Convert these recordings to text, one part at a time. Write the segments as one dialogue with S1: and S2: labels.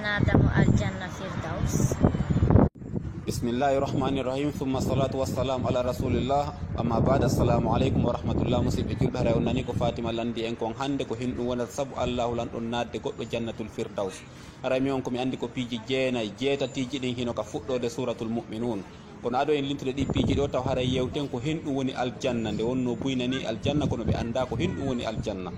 S1: nadamu aljanna firdaus.
S2: Bismillahirrahmanirrahim. Thumma salatu wassalam ala rasulillah. Amma ba'da, assalamu alaikum wa rahmatullah. Musidɓe julɓe, hara on nani ko Fatima landi en kon hande ko hinɗum wonata sabu Allahu lan ɗon nadde goɗɗo jannatul firdaus. Hara mi on komi andi ko piiji jeenayi jeetatiji ɗin hino ka fuɗɗode suratul mu'minun. Kono aɗo en lintude ɗi piiji ɗo taw hara yewten ko hinɗum woni aljanna, nde wonno buynani aljanna kono ɓe anda ko hinɗum woni aljanna.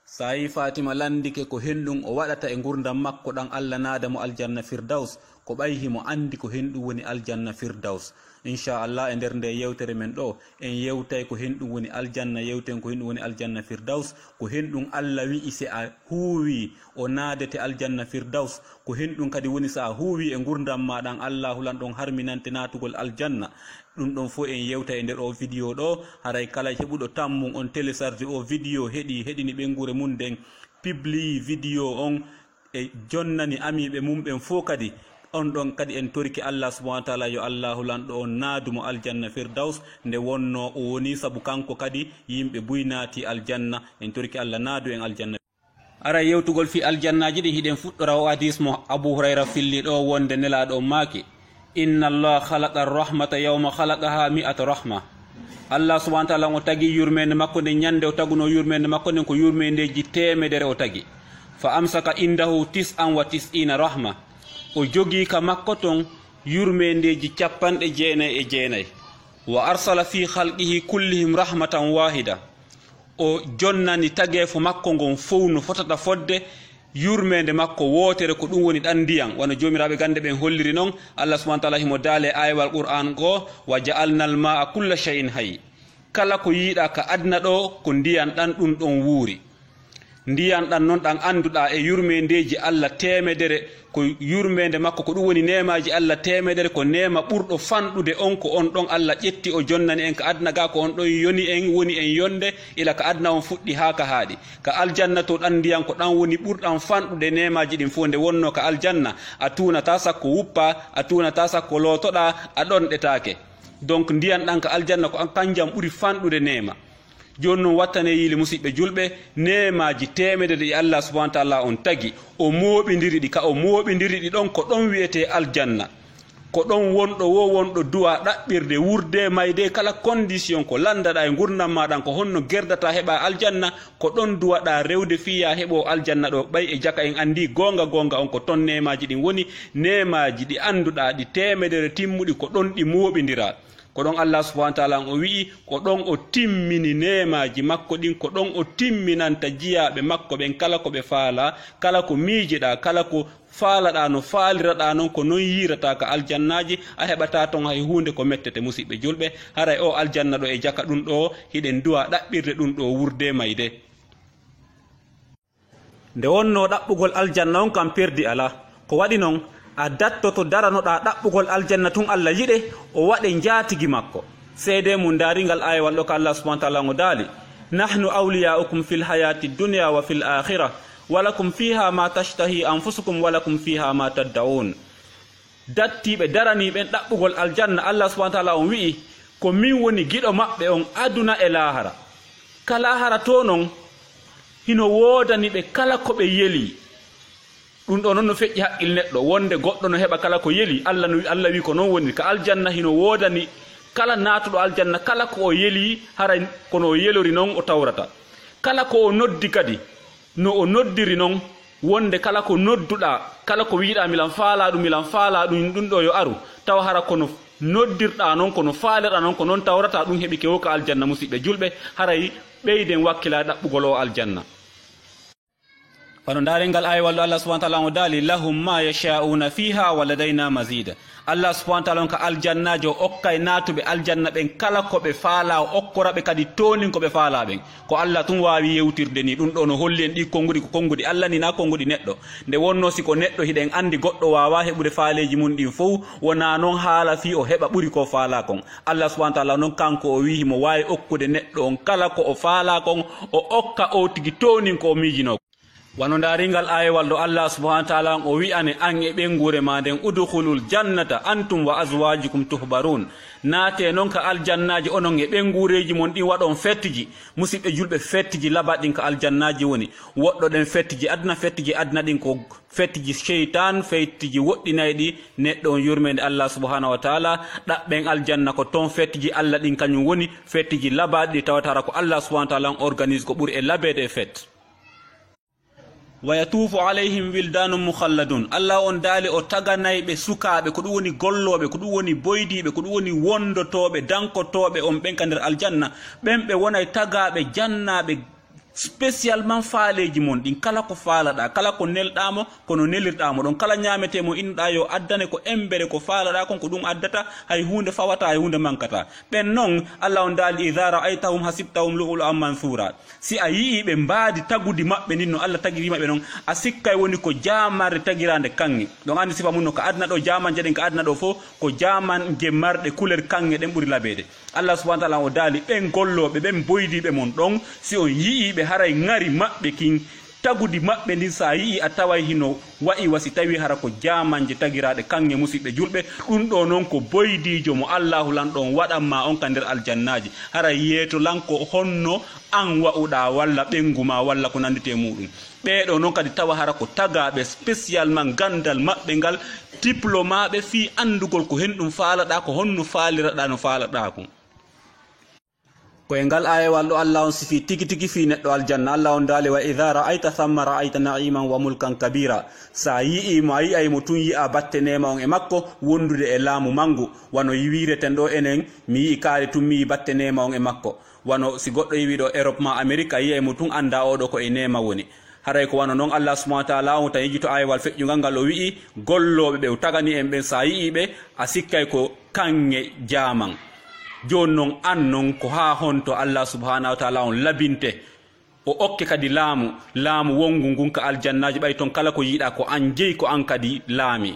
S2: Sayi Fatima landike ko henɗum o waɗata e gurdam makko ɗan Allah naada mo aljanna firdaus, ko ɓayhi mo andi ko henɗum woni aljanna firdaus. Inchallah e nder nde yewtere men ɗo en yewtay ko henɗum woni aljanna, yewten ko henɗum woni aljanna firdaus, ko henɗum Allah wi'i se a huuwi o naadete aljanna firdaus, ko henɗum kadi woni sa a huuwi e gurdam ma ɗan Allahu lan ɗon harminante natugol aljanna. Ɗum ɗon fof en yewta e nder o vidéo ɗo. Haray kala heɓuɗo tammum on télécharge o vidéo heɗini ɓengure mum nden publie vidéo on e jonnani amiɓe mum ɓen fof kadi on ɗon kadi en torki Allah subhanahu wa taala yo Allahu lanɗo on naadumo aljanna firdaus nde wonno o woni, saabu kanko kadi yimɓe buynati aljanna. En torki Allah naadu en aljanna. Ara yewtugol fi aljannaji ɗi hiɗen fuɗɗora o hadis mo Abu Hurayra filli ɗo wonde nelaɗo maaki: inna Allah khalaqa rahmata yawma khalaqaha mi'ata rahma. Allah subhanahu wa ta'ala o tagi yurmende makko nde nyande o taguno yurmende makko nden ko yurmendeji temedere o tagi. Fa amsaka indahu 99 rahma. O jogi ka makko ton yurmendeji 99. Wa arsala fi khalqihi kullihim rahmatan wahida. O jonnani tageefo makko ngon fowno fotata fodde yurmende makko wotere ko ɗum woni ɗan ndiyam, wano jomiraɓe gande ɓen holliri noon. Allah subhanahu wa ta'ala himo daale aywal qur'an go: wa ja'alna al ma'a kulla shay'in hayy. Kala ko yiiɗa ka adna ɗo ko ndiyan ɗan ɗum ɗon wuuri. Ndiyan ɗan noon ɗan anduɗa e yurmendeji Allah temedere, ko yurmende makko ko ɗum woni nemaji Allah temedere, ko nema ɓurɗo fanɗude on ko on ɗon Allah ƴetti o jonnani en ka adna ga, ko on ɗon yoni en woni en yonde ila ka adna on fuɗɗi ha ka haaɗi. Ka aljanna to ɗan ndiyan ko ɗan woni ɓurɗan fanɗude nemaji ɗin fof, nde wonno ka aljanna a tunata sakko wuppa, a tunata sakko lotoɗa, a ɗonɗetake. Donc ndiyan ɗan ka aljanna ko kanjam ɓuri fanɗude nema. Joni noon wattane yiili musidɓe julɓe, nemaji temedere ɗi Allah subhanahu wa ta'ala on tagi o moɓidiri ɗi, ka o moɓidiri ɗi ɗon ko ɗon wiyete aljanna, ko ɗon wonɗo wo wonɗo duwa ɗaɓɓirde wurde mayde kala condition ko landaɗa e gurdam maɗan ko honno gerdata heɓa aljanna, ko ɗon duwaɗa rewde fiya heɓo aljanna ɗo. ɓay e jaka en andi gonga on ko ton nemaji ɗin woni, nemaji ɗi anduɗa ɗi temedere timmuɗi, ko ɗon ɗi moɓidira. Ko ɗon Allah subhanahu wa ta'ala o wi'i ko ɗon o timmini nemaji makko ɗin, ko ɗon o timminanta jiyaɓe makko ɓen kala ko ɓe faala, kala ko miijiɗa, kala ko faalaɗa no faaliraɗa noon ko non yirata ka aljannaji, a heɓata ton hay hunde ko mettete musidɓe julɓe. Haray o aljanna ɗo e jaka ɗum ɗo hiɗen duwa ɗaɓɓirde ɗum ɗo wurde mayde. Nde wonno ɗaɓɓugol aljanna on kam perdi ala, ko waɗi noon a dattoto daranoɗa ɗaɓɓugol aljanna tun Allah yiɗe o waɗe jaatigi makko. Seede mum daringal ayewal ɗo ka Allah subhanahu wa ta'ala o daali: nahnu awliya'ukum fil hayati dunya wa fil akhirah walakum fiha ma tashtahi anfusukum walakum fiha ma tad'un. Dattiɓe daraniɓen ɗaɓɓugol aljanna, Allah subhanahu wa ta'ala on wi'i ko min woni giɗo maɓɓe on aduna e lahara. Ka lahara to non hino wodani ɓe kala ko ɓe yeli. Ɗum ɗo noon no feƴƴi haqqil neɗɗo, wonde goɗɗo no heɓa kala ko yeli. Allah wi ko noon woni ka aljanna hino wodani kala natuɗo aljanna kala ko o yeli, haray kono o yelori noon o tawrata. Kala ko o noddi kadi no o noddiri noon, wonde kala ko nodduɗa, kala ko wiɗa milan faala ɗum ɗum ɗo yo aru, taw hara kono noddirɗa noon, kono faaleɗa noon, ko noon tawrata. Ɗum heɓi kewo ka aljanna musidɓe julɓe. Haray ɓeyden wakkila ɗaɓɓugol o aljanna. Wano darengal ayewal ɗo Allah subhanahu wa ta'ala o daali: lahum ma yasha'una fiha wa ladayna mazida. Allah subhanahu wa ta'ala on ka aljannajo okkay natuɓe aljanna ɓen kala ko ɓe faala, o okkoraɓe kadi tonin ko ɓe faala ɓen. Ko Allah tun wawi yewtirde ni. Ɗum ɗo no holli en ɗi konguɗi ko konguɗi Allah ni, na konguɗi neɗɗo. Nde wonno siko neɗɗo hiɗen andi goɗɗo wawa heɓude faaleji mum ɗin fof, wona noon haala fi o heɓa ɓuri ko faala kon. Allah subhanahu wa ta'ala noon kanko o wi himo wawi okkude neɗɗo on kala ko o faala kon, o okka o tigi tonin ko o miijino. wano daringal ayewal do Allah subhanahu wa ta'ala o wi'ane an e ɓengure ma nden udkhulul jannata antum wa azwajukum tuhbarun naate non ka aljannaji onon e ɓengureji mon ɗin waɗon fettiji musidɓe julɓe fettiji labaɗin ka aljannaji woni woɗɗo ɗen fettiji adna ɗin ko fettiji sheytan fettiji woɗɗinayɗi neɗɗo on yurmede Allah subhanahu wa ta'ala ɗaɓɓen aljanna ko ton fettiji Allah ɗin kañum woni fettiji labaɗi tawatara ko Allah subhanahu wa ta'ala on organise ko ɓuuri e labede e fett wa yatufu alayhim wildanum mukhalladun Allah on daali o taganayɓe sukaɓe ko ɗum woni golloɓe ko ɗum woni boydiɓe ko ɗum woni wondotoɓe dankotoɓe on ɓen ka nder aljanna ɓen ɓe wonay tagaɓe jannaɓe spécialement faaleji mon ɗin kala ko faalaɗa kala ko nelɗamo kono nelirɗamo ɗon kala ñametemo innuɗa yo addane ko embere ko faalaɗa kon ko ɗum addata hay hunde fawata hay hunde mankata ɓen noon Allah on daali idha ra'aytahum hasibtahum lu'lu'an mansura si a yii ɓe mbaadi tagudi maɓɓe nin no Allah tagiri maɓɓe noon a sikkay woni ko jamarde tagirande kanŋe ɗon andi sifa mum no ko adna ɗo jamanje ɗen ko adna ɗo fof ko jamanje marɗe couleur kanŋe ɗen ɓuuri labede Allah subhanahu wa ta'ala o daali ɓen golloɓe ɓen boydiɓe mon ɗon si on yiiɓe haray ngari maɓɓe kin tagudi maɓɓe ndin sa yii a taway hino wa'i wasi tawi hara ko jamanje tagiraɗe kanŋe musidɓe julɓe ɗum ɗo noon ko boydijo mo Allahu lanɗon waɗanma on ka nder aljannaji hara yeeto lanko honno an wa'uɗa walla ɓenguma walla ko nandite muɗum ɓeɗo noon kadi tawa hara ko tagaɓe spécialement gandal maɓɓe ngal diplomaɓe fi andugol ko hen ɗum faalaɗa ko honno faaliraɗa no faalaɗa ko koye ngal ayewal ɗo Allah on sifi tigi tigi fi neɗɗo aljanna Allah on daali wa idha ra'ayta thamma ra'ayta na'iman wa mulkan kabira sa yi'imo a yi'aymo tun yi'a batte nema on e makko wondude e laamu mangu wano wireten ɗo enen mi yi'i kaari tun mi yi batte nema on e makko wano si goɗɗo yiwi ɗo Europe ma Amérique a yi'aymo tun anda oɗo ko e nema woni haray ko wano noon Allah subhanahu wa ta'ala on tan yejito ayewal feƴƴugal ngal o wi'i golloɓe ɓe o tagani en ɓen sa yi'iɓe a sikkay ko kanŋe jaman joni noon an noon ko ha honto Allah subhanahu wa ta'ala on labinte o okke kadi laamu wongu ngun ka aljannaji ɓay ton kala ko yiiɗa ko an jeyi ko an kadi laami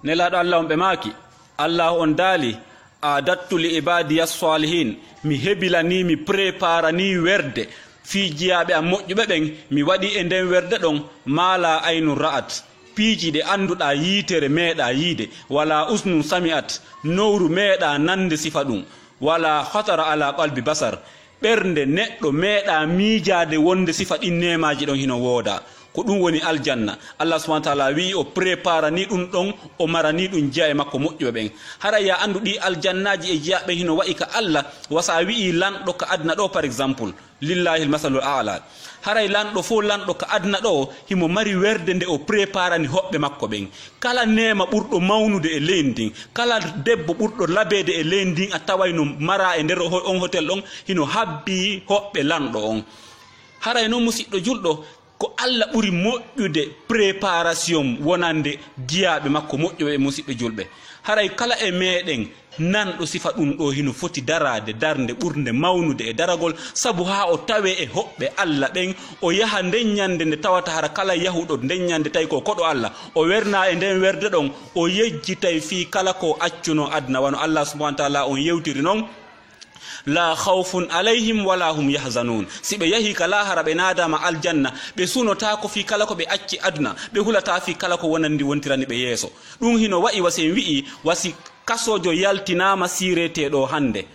S2: nelaɗo Allah on ɓe maaki Allah on daali adattu li ibadiya salihin mi hebilani mi préparani werde fi jiyaɓe am moƴƴuɓe ɓen mi waɗi e nden werde ɗon mala aynu ra'at piiji ɗe annduɗa yiitere meeɗa yiide wala usnu sami'at nowru meeɗa nande sifa ɗum wala hatara ala qalbi basar ɓernde neɗɗo meeɗa miijade wonde sifa ɗin nemaji ɗon hino wooda ko ɗum woni aljanna Allah subhanahu wa ta'ala wi o préparani ɗum ɗon o marani ɗum jeya e makko moƴƴuɓe ɓen hara ya andu ɗi aljannaji e jeyaɓe hino waɗi ka Allah wasa wi'i lanɗo ka adna ɗo par exemple lillahi almasalul a'la haray lanɗo fof lanɗo ka adna ɗo himo mari werde nde o préparani hoɓɓe makko ɓen kala nema ɓurɗo mawnude e leydi ndin kala debbo ɓurɗo labede e leydi ndin a taway no mara e nder on hotel ɗon hino habbi hoɓɓe lanɗo on haray noon musidɗo julɗo ko Allah ɓuri moƴƴude préparation wonande jiyaɓe makko moƴƴuɓe e musidɓe julɓe haray kala e meɗen nanɗo sifa ɗum ɗo hino foti darade darde ɓurde mawnude e daragol sabu ha o tawe e hoɓɓe Allah ɓen o yaha nden ñande nde tawata hara kala yahuɗo nden ñande tawi ko koɗo Allah o werna e nden werde ɗon o yejjitay fi kala ko accuno adna wano Allah subhanahu wa ta'ala on yewtiri noon la khawfun alayhim wala hum yahzanun si ɓe yahi ka lahara ɓe nadama aljanna ɓe sunota ko fi kala ko ɓe acci aduna ɓe hulata fi kala ko wonandi wontirani ɓe yeeso ɗum hino wa'i wasi en wi'i wasi kasojo yaltinama sireteɗo hande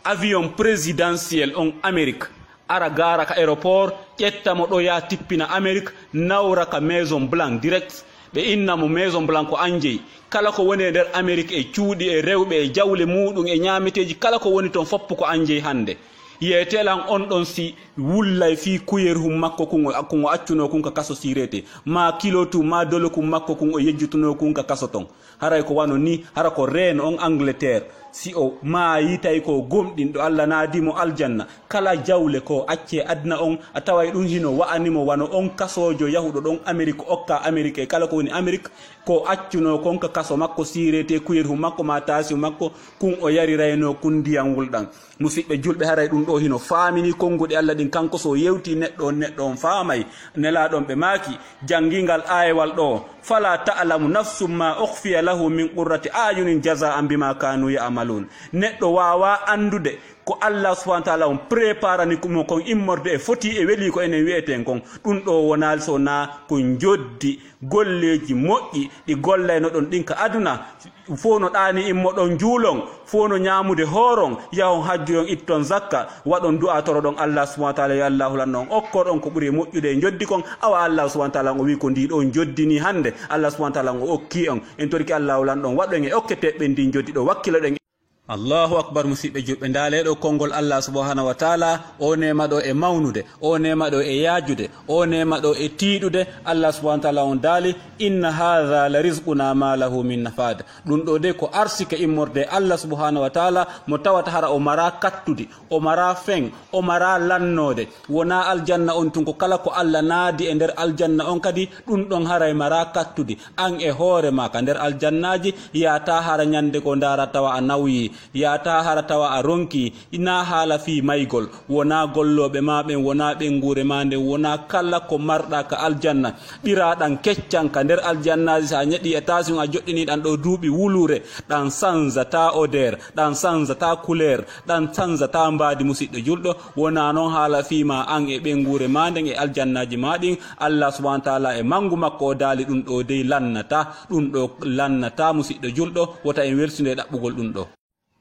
S2: avion présidentiel on Amérique ara gara ka aéroport ƴettamo ɗo ya tippina Amérique nawra ka maison blanc direct ɓe innamo maison blanc ko anjeyi kala ko woni e nder Amérique e cuuɗi e rewɓe e jawle muɗum e ñameteji kala ko woni toon foppo ko anjeyi hande yetelan on ɗon si wullay fi kuyeru makko kun o accuno kun ka kaso sirete ma kilotu ma dolokum makko kun o yejjutuno kun ka kaso ton haray ko wano ni hara ko reine on Angleterre si o maayi tawi ko gomɗinɗo Allah naadimo aljanna kala jawle ko acce adna on a taway ɗum hino wa'animo wano on kasojo yahuɗo ɗon Amérique okka Amérique e kala ko woni Amérique ko accuno kon ka kaso makko sirete kuyeru makko ma taasi makko kun o yarirayno kun ndiyam wulɗan musidɓe julɓe haray ɗum ɗo hino faamini konguɗe Allah ɗin kanko so yewti neɗɗo on faamay nelaɗon ɓe maaki jangingal ayewal ɗo fala ta'lamu nafsum ma ukhfiya lahu min qurrati ayunin jaza'an bima kanu ya'malun neɗɗo wawa andude ko Allah subhanahu wa ta'ala on préparani mo kon immorde e foti e weli ko enen wi'eten kon ɗum ɗo wonal so na ko joddi golleji moƴƴi ɗi gollayno ɗon ɗin ka aduna fo no ɗani immoɗon juulon fo no ñamude hooron yahon hajjuyon itton zakka waɗon du'a toroɗon Allah subhanahu wa ta'ala yo Allah hulanno on okkoɗon ko ɓuuri moƴƴude e joddi kon awa Allah subhanahu wa ta'ala o wi ko ndi ɗon joddini hande Allah subhanahu wa ta'ala o okki on en torki Allah hulanɗon waɗɗon e okketeɓe ndi joddi ɗo wakkiloɗen. Allahu akbar musidɓe julɓe ndaaleɗo konngol Allah subhanahu wa ta'ala o nema ɗo e mawnude o nema ɗo e yaajude o nema ɗo e tiiɗude Allah subhanahu wa ta'ala on daali inna hadha la rizquna ma lahu min nafad ɗum ɗo de ko arsike immorde Allah subhanahu wa ta'ala mo tawata hara o mara kattude o mara fen o mara lannode wona aljanna on tun ko kala ko Allah naadi e nder aljanna on kadi ɗum ɗon haray mara kattude an e hoore ma ka nder aljannaji yata hara nyande ko ndara tawa a nawyi yata hara tawa a ronki ina haala fi maygol wona golloɓe ma ɓen wona ɓengure ma nden wona kala ko marɗa ka aljanna ɓiraɗan keccan ka nder aljannaji sa ñeɗi e tasion a joɗɗiniɗan ɗo duuɓi wulure ɗan sansata odeur ɗan sansata couleur ɗan sansata mbadi musidɗo julɗo wona noon haala fima an e ɓengure ma nden e aljannaji maɗin Allah subhanahu wa ta'ala e mangu makko o daali ɗum ɗo dey lannata musidɗo julɗo wota en welsude ɗaɓɓugol ɗum ɗo.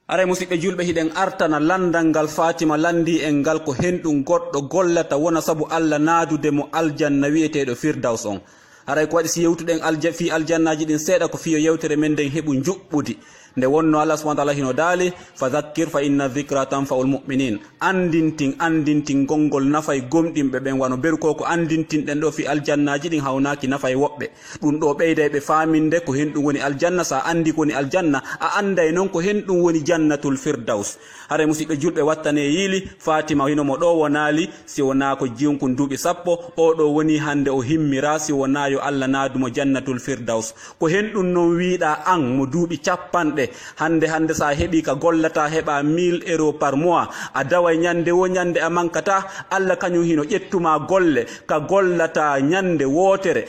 S2: Aray musidɓe julɓe hiɗen artana landal ngal Fatima landi en ngal ko henɗum goɗɗo gollata wona sabu Allah naadude mo aljanna wi'eteɗo firdaus on. Aray ko waɗi si yewtuɗen fi aljannaji ɗin seeɗa ko fiyo yewtere men nden heɓu juɓɓudi nde wonno Allah subhanahu wa ta'ala hino daali fadhakkir fa inna dhikra tanfa'ul mu'minin andintin gongol nafay gomɗinɓe ɓen wano beru ko andintinɗen ɗo fi aljannaji ɗin hawnaki nafay woɓɓe ɗum ɗo ɓeyday ɓe faminde ko henɗum woni aljanna sa andi ko woni aljanna a anday noon ko henɗum woni jannatul firdaus. Hare musidɓe julɓe wattane yiili Fatima hino mo ɗo wonali si wona ko jiyonkun duuɓi 10 o ɗo woni hande o himmira si wona yo Allah naadumo jannatul firdaus ko henɗum non wiiɗa an mo duuɓi 50 hande sa heɓi ka gollata heɓa 1000 € par mois a daway ñande wo ñande a mankata Allah kañum hino ƴettuma golle ka gollata ñande wotere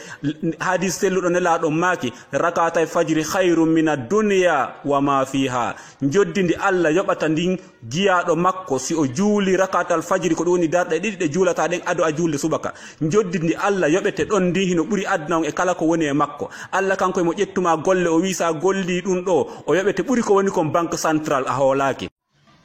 S2: hadis selluɗo nelaɗon maaki rakata fajri khairum min ad-dunya wa ma fiha joddindi Allah yoɓata ndin giyaɗo makko si o juuli rakatal fajri ko ɗum woni darɗe ɗiɗi ɗe juulata ɗen ado a julde subaka joddindi Allah yoɓete ɗon ndi hino ɓuri aduna on e kala ko woni e makko Allah kanko mo ƴettuma golle o wisa golli ɗum ɗo o yoɓete ɓuri ko woni kon banque central a hoolaki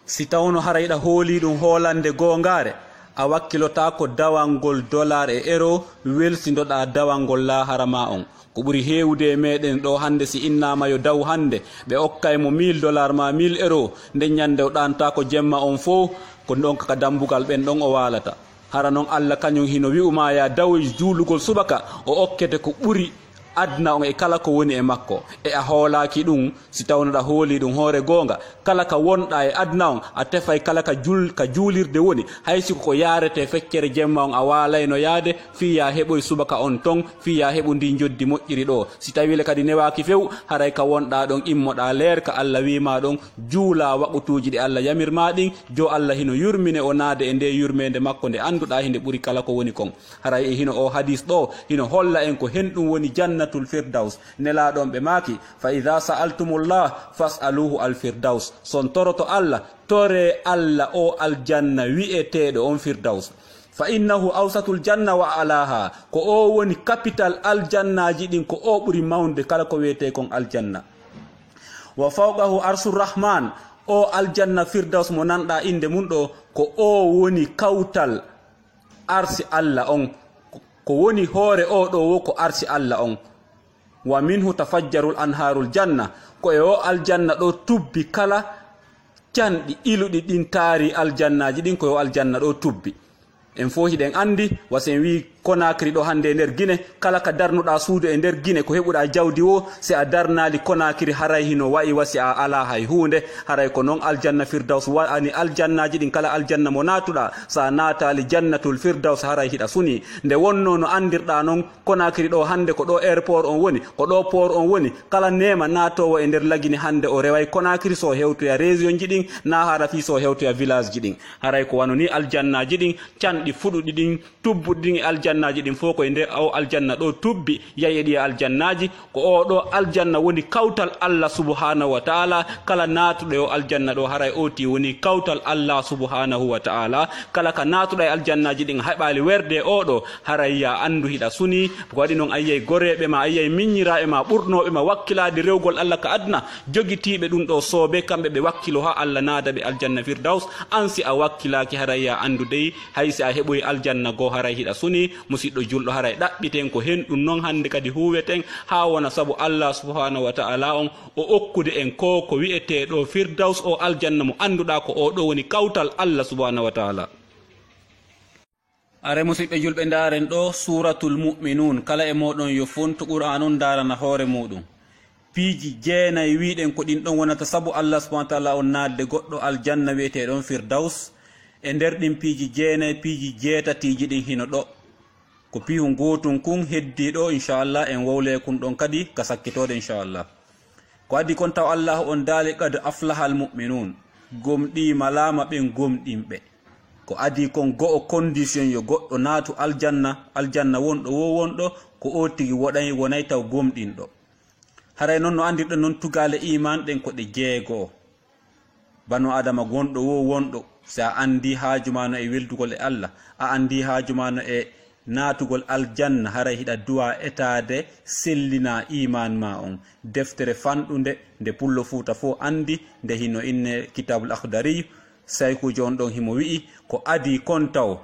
S2: si tawno harayɗa hooli ɗum hoolande gongare a wakkilota ko dawangol dollar e euro welsindoɗa dawangol lahara ma on ko ɓuri hewde e meɗen ɗo hande si innama yo daw hande ɓe okkay mo 1000 $ ma 1000 € nde ñande o ɗanta ko jemma on fo ko ɗon ka dambugal ɓen ɗon o walata hara noon Allah kañum hino wi'uma ya daw juulugol subaka o okkete ko ɓuri adna on e kala ko woni e makko e a hoolaki ɗum si tawnoɗa hooli ɗum hoore gonga kala ka wonɗa e adna on a tefay kala ka juulirde woni haysiko ko yarete feccere jemma on a walayno yaade fiya heɓoy subaka on ton fiya heɓu ndi joddi moƴƴiri ɗo si tawile kadi newaki few haray ka wonɗa ɗon immoɗa leer ka Allah wima ɗon juula waɓutuji ɗi Allah yamirma ɗin jo Allah hino yurmine o naade e nde yurmede makko nde anduɗa hinde ɓuri kala ko woni kon haray e hino o hadis ɗo hino holla en ko henɗum woni jannatul firdaus nelaɗon ɓe maaki fa idha sa'altumullah fas'aluhu al firdaus son toroto Allah tore Allah o aljanna wi'eteɗo on firdaus fa innahu awsatul janna wa alaha ko o woni capital aljannaji ɗin ko o ɓuri mawde kala ko wiyete kon aljanna wa fawqahu arshur rahman o aljanna firdaus mo nanɗa inde mum ɗo ko o woni kawtal arsi Allah on ko woni hoore o ɗo wo ko arsi Allah on wa minhu tafajjarul anharul janna ko e o aljanna ɗo tubbi kala canɗi iluɗi ɗin taari aljannaji ɗin ko e o aljanna ɗo tubbi en fo hiɗen andi wasen wi Konakri ɗo hande e nder Guinée kala ka darnuɗa suudu e nder Guinée ko heɓuɗa jawdi wo si a darnali Konakri haray hino wayi wasi a ala hay hunde haray ko noon aljanna firdaus wa'ani aljannaji ɗin kala aljanna mo natuɗa sa natali jannatul firdaus haray hiɗa suni nde wonno no andirɗa noon Konakri ɗo hande ko ɗo airport on woni ko ɗo port on woni kala nema natowo e nder lagini hande o reway Konakri so hewtoya région ji ɗin na hara fi so hewtoya village ji ɗin haray ko wano ni aljannaji ɗin canɗi fuɗuɗi ɗin tubbuɗi ɗin e aljanna aljannaji ɗin fof koye nder o aljanna ɗo tubbi yaye ɗi aljannaji ko o ɗo aljanna woni kawtal Allah subhanahu wa ta'ala. kala natuɗo o aljanna ɗo haray oti woni kawtal Allah subhanahu wa ta'ala. kala ka natuɗa e aljannaji ɗin heɓali werde oɗo haray ya andu hiɗa suni ko waɗi noon ayyay goreɓe ma ayyay miññiraɓe ma ɓurnoɓe ma wakkilade rewgol Allah ka adna jogitiɓe ɗum ɗo soobe kamɓe ɓe wakkilo ha Allah naada ɓe aljanna firdaus. an si a wakkilaki haray ya andu dey haysi a heɓoyi aljanna goo haray hiɗa suni musidɗo julɗo haray ɗaɓɓiten ko hen ɗum noon hande kadi huweten ha wona saabu Allah subhanahu wa ta'ala on o okkude en ko wi'ete ɗo firdaus o aljanna mo anduɗa ko o ɗo woni kawtal Allah subhanahu wa ta'ala. are musidɓe julɓe ndaren ɗo suratul mu'minun kala e moɗon yo fontu qur'an on darana hoore muɗum piiji 9 wiɗen ko ɗin ɗon wonata saabu Allah subhanahu wa ta'ala on nadde goɗɗo aljanna wiyeteɗon firdaus. e nder ɗin piiji 9 piiji 8 ɗin hino ɗo ko piihu gotum kun heddiɗo inchallah en wowle kun ɗon kadi ka sakkitode inchallah. ko addi kon taw Allah on daali qad aflaha al mu'minun gomɗi malama ɓen gomɗinɓe. ko adi kon go'o condition yo goɗɗo naatu aljanna wonɗo wo wonɗo ko o tigi wonay taw gomɗinɗo. haray noon no andirɗo noon tugale iman ɗen ko ɗe 6 banu adama gonɗo wo wonɗo sa andi haajumano e weldugol e Allah a andi haajumano e naatugol aljanna haray hiɗa duwa etade sellina iman ma on. deftere fanɗude nde pullo fuuta fo andi nde hino inne kitabul akhdari saykujo on ɗon himo wi'i ko adi kon taw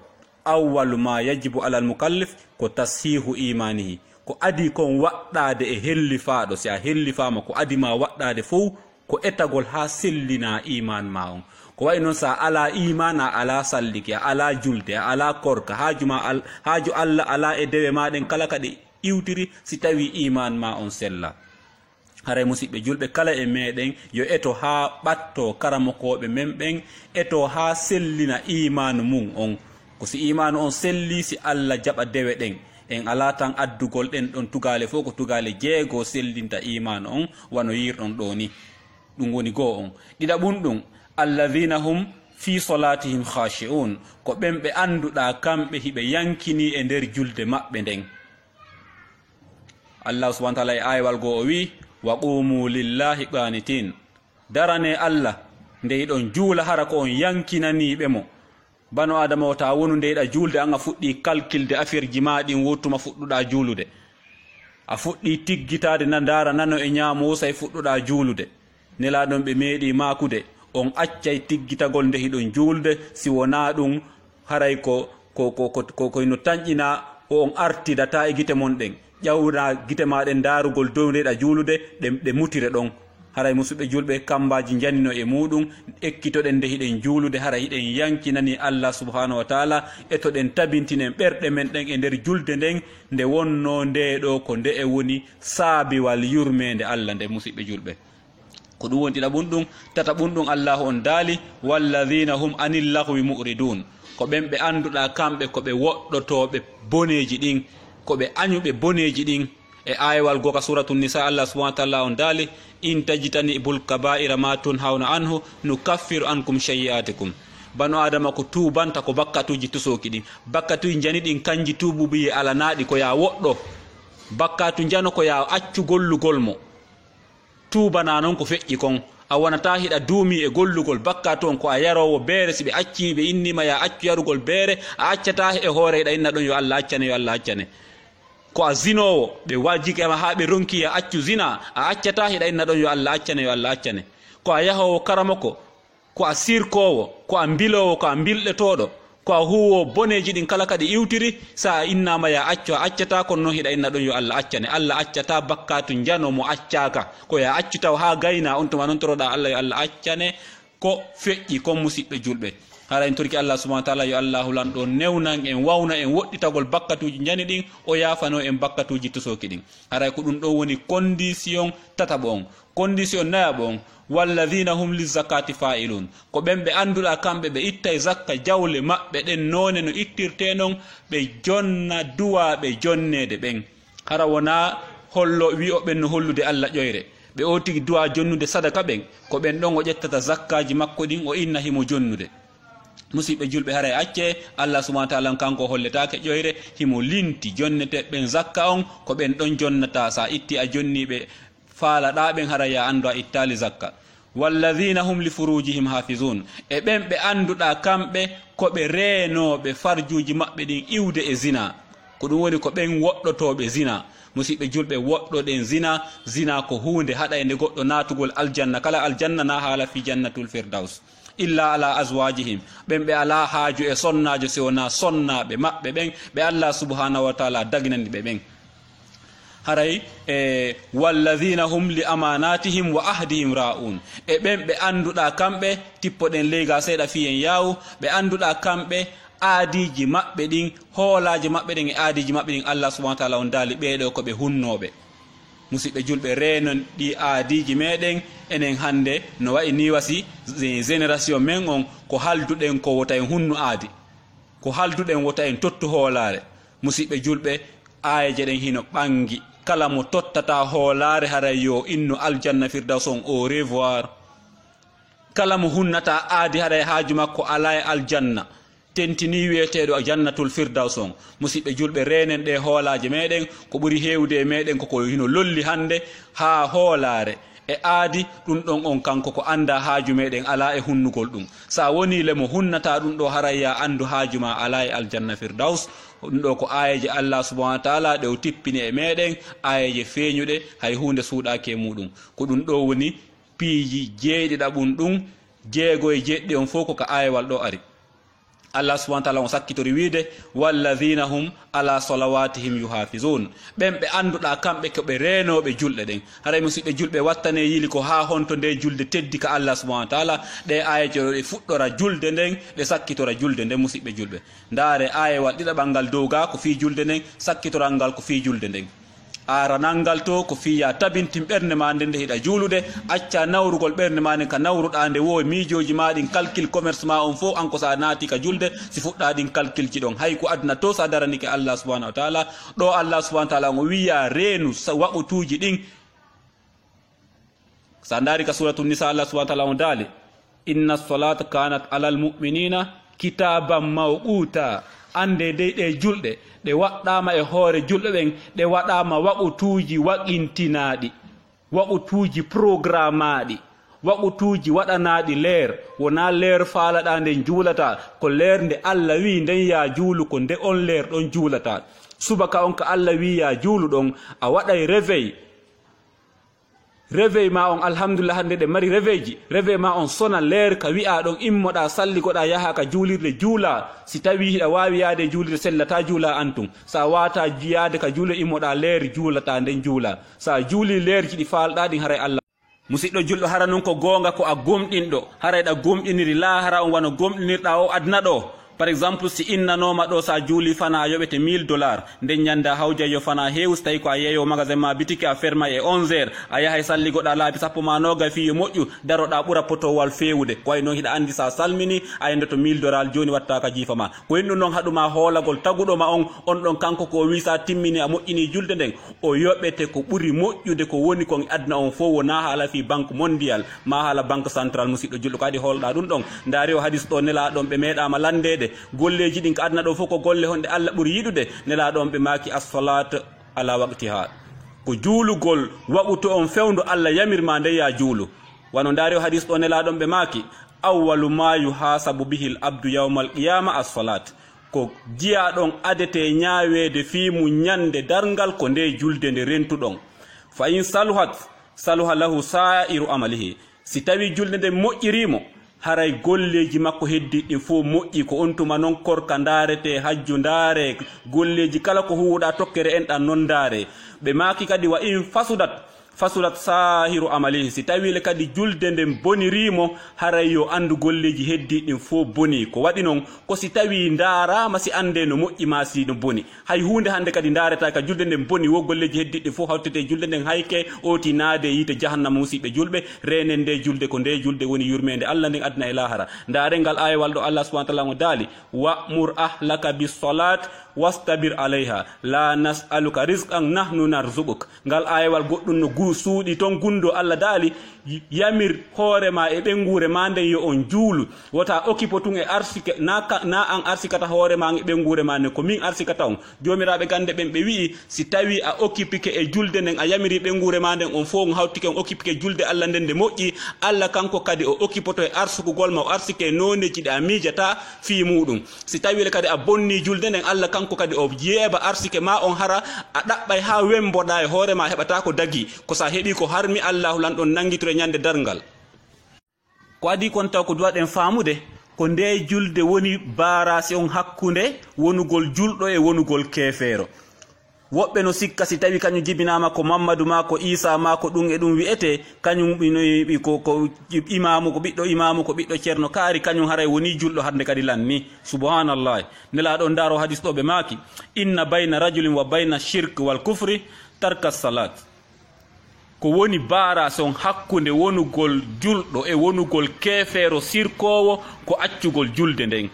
S2: awwalu ma yajibu alal mukallif ko tashihu imanihi. ko adi kon waɗɗade e hellifaɗo si a hellifama ko adi ma waɗɗade fof ko etagol ha sellina iman ma on. ko wayi noon sa ala iman a ala salliki a ala julde a ala korka haaju Allah ala e dewe maɗen kala kadi iwtiri si tawi iman ma on sella. haray musidɓe julɓe kala e meɗen yo eto ha ɓatto karamokoɓe men ɓen eto ha sellina imanu mum on. ko si imanu on selli si Allah jaɓa dewe ɗen en ala tan addugol ɗen ɗon tugale fof ko tugale 6 sellinta imanu on wano yirɗon ɗo ni ɗum woni goo on. ɗiɗaɓum ɗum alladhina hum fi salatihim khashi'un ko ɓen ɓe anduɗa kamɓe hiɓe yankini e nder julde maɓɓe nden. Allah subhanahu wa ta'ala e aywal goo o wi wa qumu lillahi qanitin darane Allah nde yiɗon juula hara ko on yankinaniɓe mo. bano adama o ta wonu nde yiɗa julde an a fuɗɗi calculde affaire ji ma ɗin wottuma fuɗɗuɗa juulude a fuɗɗi tiggitade na dara nano e ñaamo say fuɗɗuɗa juulude nelaɗon ɓe meeɗi makude on accay tiggitagol nde hiɗon julde si wona ɗum haray koyno tañƴina o on artidata e gite mon ɗen ƴawna gite maɗen darugol dow ndeɗa juulude ɗe mutire ɗon. haray musidɓe julɓe kambaji janino e muɗum ekkitoɗen nde hiɗen juulude hara hiɗen yankinani Allah subhanahu wa ta'ala etoɗen tabintinen ɓerɗe men ɗen e nder julde nden nde wonno nde ɗo ko nde e woni saabiwal yurmede Allah nde musidɓe julɓe. ko ɗum woni ɗiɗaɓum ɗum. tataɓum ɗum Allah on daali walladhina hum anil lahwi mu'ridun ko ɓen ɓe anduɗa kamɓe koɓe woɗɗotoɓe boneji ɗin koɓe añuɓe boneji ɗin. e aywal goka suratu nisa Allah subhanahu wa ta'ala on daali in tajitani bul kaba'ira ma tunhawna anhu nukaffiru ankum shay'atikum. banu adama ko tubanta ko bakkatuji tusoki ɗin bakkatuji jani ɗin kanji tububiye alanaɗi ko ya woɗɗo bakkatu jano ko ya accu gollugol mo tubana noon ko feƴƴi kon a wonata hiɗa duumi e gollugol bakkatu on ko a yarowo beere si ɓe acci ɓe innima ya accu yarugol beere a accata e hoore hiɗa inna ɗon yo Allah accane yo Allah accane. ko a zinowo ɓe wajikema ha ɓe ronki ya accu zina a accata hiɗa inna ɗon yo Allah accane yo Allah accane. ko a yahowo karamoko ko a sirkowo ko a bilowo ko a bilɗetoɗo ko a huwo boneji ɗin kala kadi iwtiri sa innama ya accu a accata kono noon hiɗa inna ɗon yo Allah accane. Allah accata bakkatu jano mo accaka ko ya accu taw ha gayna on tuma noon toroɗa Allah yo Allah accane ko feƴƴi kon musidɓe julɓe. hara en torki Allah subhanahu wa ta'ala yo Allahu lan ɗo newnan en wawna en woɗɗitagol bakkatuji jani ɗin o yafano en bakkatuji tusoki ɗin. haray ko ɗum ɗo woni condition tataɓo on. condition nayaɓo on walladhina hum lizakati fa'ilun ko ɓen ɓe anduɗa kamɓe ɓe ittay zakka jawle maɓɓe ɗen none no ittirte non ɓe jonna duwaɓe jonnede ɓen. hara wona hollo wi o ɓen no hollude Allah ƴoyre ɓe o tigi duwa jonnude sadaka ɓen ko ɓen ɗon o ƴettata zakkaji makko ɗin o inna himo jonnude. musidɓe julɓe haray acce Allah subhanahu wa ta'ala kanko holletake ƴoyre himo linti jonneteɓen zakka on ko ɓen ɗon jonnata sa itti a jonniɓe faalaɗaɓen haray ya andu a ittali zakka. walladhina hum li furujihim hafizun e ɓen ɓe anduɗa kamɓe koɓe reenoɓe farjuji maɓɓe ɗin iwde e zina ko ɗum woni ko ɓen woɗɗotoɓe zina. musidɓe julɓe woɗɗoɗen zina ko hunde haɗa e nde goɗɗo natugol aljanna kala aljanna na haala fi jannatul firdaus illa ala azwajihim ɓen ɓe ala haaju e sonnajo si wona sonnaɓe maɓɓe ɓen ɓe Allah subhanahu wa taala daginandi ɓe ɓen. haray walladhina hum li amanatihim wa ahdihim ra'un e ɓen ɓe anduɗa kamɓe tippoɗen leyga seeɗa fiyen yawu ɓe anduɗa kamɓe aadiji maɓɓe ɗin hoolaji maɓɓe ɗin e aadiji maɓɓe ɗin Allah subhanahu wa taala on daali ɓeeɗo koɓe hunnoɓe. musidɓe julɓe renon ɗi aadiji meɗen enen hande no wayi ni wasi génération men on ko halduɗen ko wota en hunnu aadi ko halduɗen wota en tottu hoolare. musidɓe julɓe aayeje ɗen hino ɓangi kala mo tottata hoolare haray yo inno aljanna firdaus on au revoir. kala mo hunnata aadi haray haaju makko ala e aljanna tentini wiyeteɗo jannatul firdaus on. musidɓe julɓe renen ɗe hoolaje meɗen ko ɓuri hewde e meɗen koko hino lolli hande ha hoolare e aadi ɗum ɗon on kanko ko anda haaju meɗen ala e hunnugol ɗum. sa woni le mo hunnata ɗum ɗo haraya andu haaju ma ala e aljanna firdaus. ɗum ɗo ko ayeje Allah subhanahu wa taala ɗe o tippini e meɗen ayeje feeñuɗe hay hunde suuɗake e muɗum ko ɗum ɗo woni piiji jeeɗiɗaɓum ɗum jeego e jeɗɗi on fof ko ka ayewal ɗo ari. Allah subhanahu wa ta'ala on sakkitori wiide walladhina hum ala salawatihim yuhafizun ɓen ɓe anduɗa kamɓe ko ɓe reenoɓe julɗe ɗen. haray musidɓe julɓe wattane yili ko ha honto nde julde teddi ka Allah subhanahu wa ta'ala ɗe ayeje ɗe fuɗɗora julde nden ɗe sakkitora julde nden. musidɓe julɓe ndaare ayewal ɗiɗaɓal ngal dow ga ko fi julde nden sakkitoral ngal ko fi julde nden. aranal ngal to ko fiya tabintin ɓernde ma nde nde hiɗa juulude acca nawrugol ɓernde ma nden ka nawruɗa nde wowi miijoji ma ɗin calcul commerce ma on fof an ko sa naati ka julde si fuɗɗa ɗin calcul ji ɗon hay ko aduna to sa daranike Allah subhanahu wa taala ɗo Allah subhanahu wa taala o wiya reenu waɓutuji ɗin sa daari ka suratul nisa Allah subhanahu wa taala on daali inna salata kanat alal mu'minina kitaban mawquta ande dey ɗe julɗe ɗe waɗɗama e hoore julɓe ɓen ɗe waɗama waɓutuji waƙintinaɗi waɓutuji programmaɗi waɓutuji waɗanaɗi leer wona leer faalaɗa nden juulata ko leer nde Allah wi nden ya juulu ko nde on leer ɗon juulata. subaka on ko Allah wi ya juulu ɗon a waɗay réveil ma on alhamdulillah hande ɗe mari réveil ma on sona leer ka wi'a ɗon immoɗa salligoɗa yaha ka juulirde juula si tawi hiɗa wawi yaade juulirde sellata juula antum sa wata yaade ka juule immoɗa leer juulata nden juula sa juuli leerji ɗi falɗa ɗin haray Allah. musidɗo julɗo hara noon ko gonga ko a gomɗinɗo haray ɗa gomɗiniri lahara on wano gomɗinirɗa o adna ɗo. par exemple si innanoma ɗo sa juuli fana a yoɓete $1000 nden ñanda hawjayyo fana heewu so tawi ko a yeeyo magasin ma bitiki a ferma e 11h a yahay salligoɗa laabi sappo ma noga fiyo moƴƴu daroɗa ɓura potowal fewude ko way noon hiɗa andi sa salmini a yendoto $1000 joni watta ka jiifa ma ko henɗum noon haɗuma hoolagol taguɗoma on ɗon kanko ko wi sa timmini a moƴƴini julde nden o yoɓete ko ɓuri moƴƴude ko woni kon aduna on fof wona haala fi banque mondial ma haala banque central. musidɗo julɗo ko adi holɗa ɗum ɗon ndaari o hadis ɗo nelaɗon ɓe meeɗama landede golleji ɗin ko aduna ɗo fof ko golle honde Allah ɓuuri yiɗude nelaɗon ɓe maki as-salat ala waqtiha ko juulugol waɓuto on fewndo Allah yamirma nde ya juulu wano ndaari o hadis ɗo nelaɗon ɓe maki awwalu ma yuhasabu bihil abdu yawmal qiyama as-salat ko jiyaɗon adete ñaawede fimu ñande dargal ko nde julde nde rentuɗon fa in saluha lahu sa'iru amalihi si tawi julde nde moƴƴirimo haray golleji makko heddiɗɗi fof moƴƴi ko on tuma noon korka ndaarete hajju ndaare golleji kala ko huwuɗa tokkere enɗan noon ndaare ɓe maki kadi wa in fasulat sahiru amalihi si tawile kadi julde nden bonirimo haray yo andu golleji heddiɗin fof boni ko waɗi noon ko si tawi ndaarama si ande no moƴƴima si no boni hay hunde hande kadi ndaareta ka julde nden boni wo golleji heddiɗɗi fof hawtete julde nden hayke oti naade yiite jahannama musidɓe julɓe renen nde julde ko nde julde woni yurmede Allah nden aduna e lahara ndarengal ayewal ɗo Allah subhanahu wa ta'ala mo daali wa'mur ahlaka bis salat wastabir alayha la nas'aluka rizqan nahnu narzuquk ngal ayewal goɗɗum no suuɗi ton gundo Allah daali yamir hoore ma e ɓengure ma nden yo on juulu wota occupe tun e arsike na an arsikata hoore ma e ɓengure ma nden ko min arsikata on jomiraɓe gande ɓen ɓe wi'i si tawi a occupike e julde nden a yamiri ɓengure ma nden on fof on hawtike on occupike julde Allah nden nde moƴƴi Allah kanko kadi o occupoto e arsukugol ma o arsike e noneji ɗe a miijata fi muɗum si tawi kadi a bonni julde nden Allah kanko kadi o yeeba arsike ma on hara a ɗaɓɓay ha wemboɗa e hoore ma heɓata ko dagi ko sa heeɓi ko harmi Allahu lan ɗon nangitore ñande darngal ko adi kon taw ko duwaɗen faamude ko nde julde woni barasi on hakkunde wonugol julɗo e wonugol keefeero woɓɓe no sikka si tawi kañum jibinama ko Mamadou ma ko Isa ma ko ɗum e ɗum wi'ete kañum ko imamu ko ɓiɗɗo imamu ko ɓiɗɗo ceerno kaari kañum haray woni julɗo hande kadi lanni subhanallah nelaɗo ndaro hadis ɗo ɓe maaki inna bayna rajulin wa bayna shirk wal kufri tarka salat ko woni baras on hakkunde wonugol julɗo e wonugol keefeero sirkowo ko accugol julde nden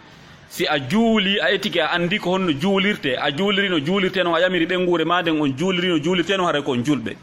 S2: si a juuli a etike a andi ko honno juulirte a juuliri no juulirte no a yamiri ɓengure ma nden on juuliri no juulirte no haray ko on julɓe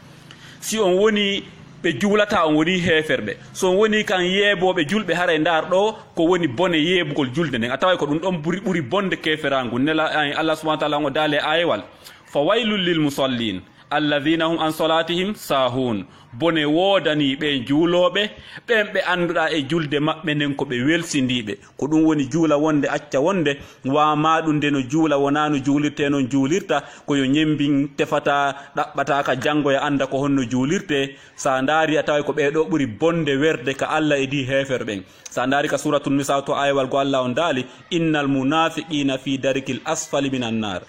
S2: si on woni ɓe juulata on woni heeferɓe so on woni kan yeeboɓe julɓe haray ndar ɗo ko woni bone yeebugol julde nden a taway ko ɗum ɗon ɓuri bonde keeferangu nela Allah subahana taala o daale ayewal fa waylul lil musallin alladhina hum an salatihim sahun bone woodani ɓe juuloɓe ɓen ɓe annduɗa e julde maɓɓe nden ko ɓe welsindiɓe ko ɗum woni juula wonde acca wonde wama ɗum nde no juula wona no juulirte noon juulirta koyo ñembin tefata ɗaɓɓata ka janngoya anda ko honno juulirte sa ndaari a tawa ko ɓeɗo ɓuri bonde werde ka Allah e di heefer ɓen sa ndaari ka suratul nisa to ayewal go Allah on daali innal munafiqina fi darikil asfali minan nar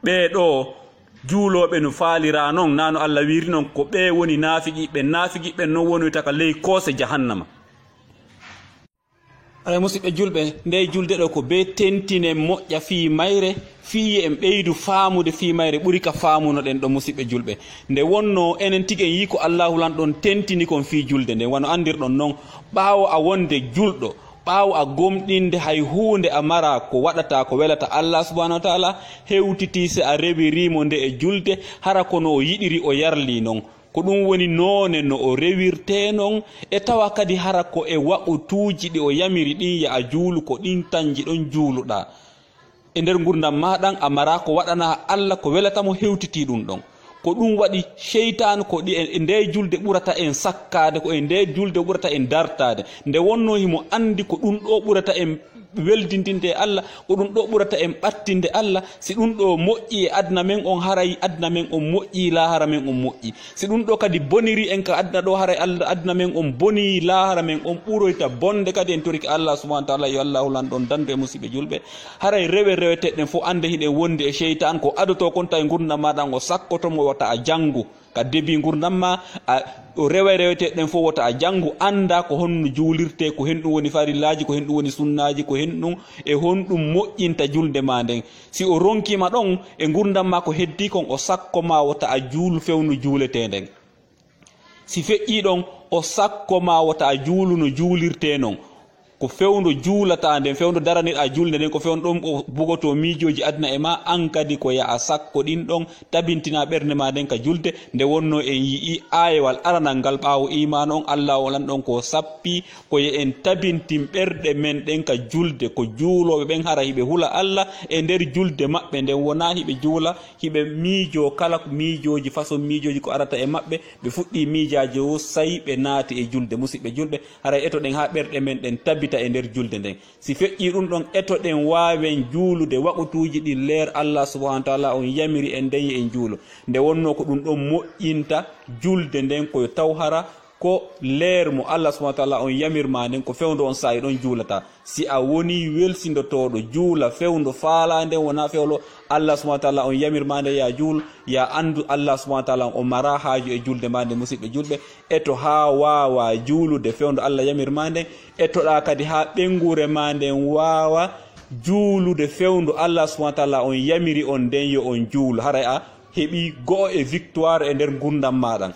S2: ɓeɗo juuloɓe no faalira noon nano Allah wiiri noon ko ɓe woni naafiqiɓe noon woni taka ley koose jahannama aɗa musidɓe julɓe nde julde ɗo ko be tentine moƴƴa fii mayre fii en ɓeydu faamude fii mayre ɓuri ka faamuno ɗen ɗo musidɓe julɓe nde wonno enen tigi en yi ko Allahu lan ɗon tentini kon fii julde nde wano andirɗon noon ɓaawo a wonde julɗo ɓaawo a gomɗinde hay huunde a mara ko waɗata ko welata Allah subhanahu wa taala hewtiti se a rewirimo nde e julde hara kono o yiɗiri o yarli noon ko ɗum woni noone no o rewirte noon e tawa kadi hara ko e waɓutuuji ɗi o yamiri ɗin ya a juulu ko ɗin tanji ɗon juuluɗa e nder gurdam maɗan a mara ko waɗana Allah ko welatamo hewtiti ɗum ɗon ko ɗum waɗi cheytanu ko ɗi e nde julde ɓurata en sakkade ko e nde julde ɓurata en dartade nde wonno himo andi ko ɗum ɗo ɓurata en weldindinde Allah ko ɗum ɗo ɓurata en ɓattinde Allah si ɗum ɗo moƴƴi e adna men on haray adna men on moƴƴi lahara men on moƴƴi si ɗum ɗo kadi boniri en ka adna ɗo haray Allah adna men on boni lahara men on ɓuroyta bonde kadi en toriki Allah subhanahu wa taala yo Allahu lan ɗon dandu e musidɓe julɓe haray reweteɗen fof ande hiɗen wondi e cheytan ko adoto kon tawi gurdam maɗan o sakkotomo wata a janngu ka debi gurdam ma o reweteɗen fof wota a janngu anda ko honno juulirte ko hen ɗum woni farillaji ko hen ɗum woni sunnaji ko hen ɗum e honɗum moƴƴinta julde ma nden si o ronkima ɗon e gurdam ma ko heddi kon o sakkoma wota a juulu fewnu juulete nden si feƴƴi ɗon o sakkoma wota a juulu no juulirte noon ko fewndo juulata nden fewndo daraniɗa julde nden ko fewndo ɗon o bugoto miijoji adna e ma an kadi ko ya a sakko ɗin ɗon tabintina ɓernde ma nden ka julde nde wonno en yii ayewal aranal ngal ɓaawo iman on Allah o lan ɗon ko sappi ko ye en tabintin ɓerɗe men ɗen ka julde ko juuloɓe ɓen hara hiɓe hula Allah e nder julde maɓɓe nden wona hiɓe juula hiɓe miijo kala miijoji façon miijoji ko arata e maɓɓe ɓe fuɗɗi miijaji o sayi ɓe naati e julde musidɓe julɓe haray etoɗen ha ɓerɗe men ɗen tabi e nder julde nden si feƴƴi ɗum ɗon etoɗen waawen juulude waɓutuji ɗi leer Allah subhanahu wa taala on yamiri en nden en juulo nde wonno ko ɗum ɗon moƴƴinta julde nden koye taw hara ko leer mo Allah subhanahu wa taala on yamirma nden ko fewndo on saayi ɗon juulata si a woni welsindotoɗo juula fewndo faala nden wona fewlo Allah subhanahu wa taala on yamirma nde ya juul ya andu Allah subhanahu wa taala on mara haaju e julde ma nde musidɓe julɓe eto ha wawa juulude fewndo Allah yamirma nden etoɗa kadi ha ɓengure ma nden wawa juulude fewndo Allah subhanahu wa taala on yamiri on nden yo on juulu haray a heeɓi go'o e victoire e nder gurdam maɗan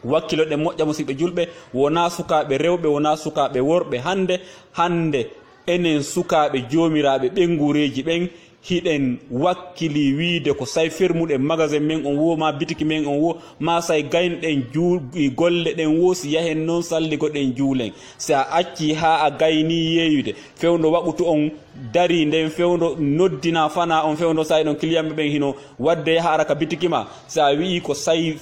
S2: wakkilo ɗen moƴƴa musidɓe julɓe wona sukaɓe rewɓe wona sukaɓe worɓe hande enen sukaɓe jomiraɓe ɓengureji ɓen hiɗen wakkili wiide ko say fermuɗen magasin men on wo ma bitiki men on wo ma say gaynɗen golle ɗen wo si yahen noon salligoɗen juulen si a acci ha a gayni yeeyude fewndo waɓutu on dari nden fewndo noddina fana on fewndo say ɗon client ɓe ɓen hino wadde yaha ara ka bitiki ma si a wi'i ko say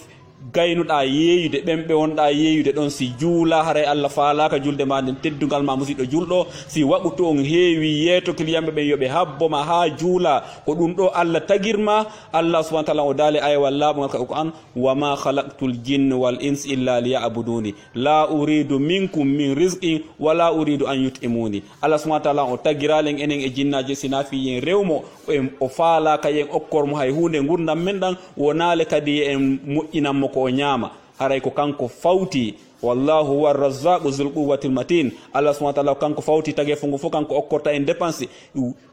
S2: gaynuɗa yeeyude ɓenɓe wonɗa yeeyude ɗon si juula haray Allah faalaka julde ma nden teddugal ma musidɗo julɗo si waɓutu on heewi yeeto kiliyanɓe ɓen yoɓe habboma ha juula ko ɗum ɗo Allah tagirma Allah subahana wa taala o daali ayawal laaɓugal ka ko an wama halaqtul jinne wal ins illa liya'buduni la uridu minkum min rizqin wala uridu an yut'imuni Allah subahana wa taala o tagiralen enen e jinnaji sina fiyen rewmo o faalaka yen okkormo hay hunde gurdam men ɗan wonale kadi en moƴƴinanmo ko ñaama haray ko kanko fawti wallahu huwa razzaqu zul quwwatil matin Allah subhanahu wa ta'ala kanko fawti tagi fungo fo kanko okkorta en dépense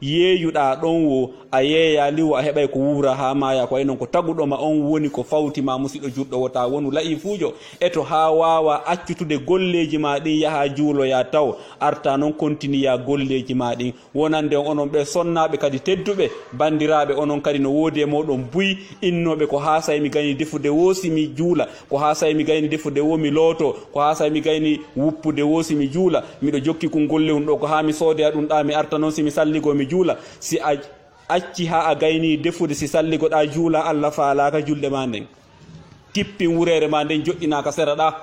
S2: yeeyuɗa ɗon wo a yeeya liwo a heɓay ko wuura ha maya ko enon ko taguɗo ma on woni ko fawti ma musidɗo juɗɗo wota wonu layi fuujo eto ha wawa accutude golleji ma ɗin yaha juuloya taw arta noon continue golleji ma ɗin wonande onon ɓe sonnaɓe kadi tedduɓe bandiraɓe onon kadi no woodi e moɗon buy innoɓe ko ha say mi gayni defude wosi mi juula ko ha say mi gayni defude wo mi looto ko ha say mi gayni wuppude wosi mi juula miɗo jokki ko golle hun ɗo ko ha mi soode ɗum ɗa mi arta noon si mi salligo mi juula si a acci ha a gayni defude si salligoɗa juula Allah faalaka julde ma nden tippin wurere ma nden joɗɗinaka sera ɗa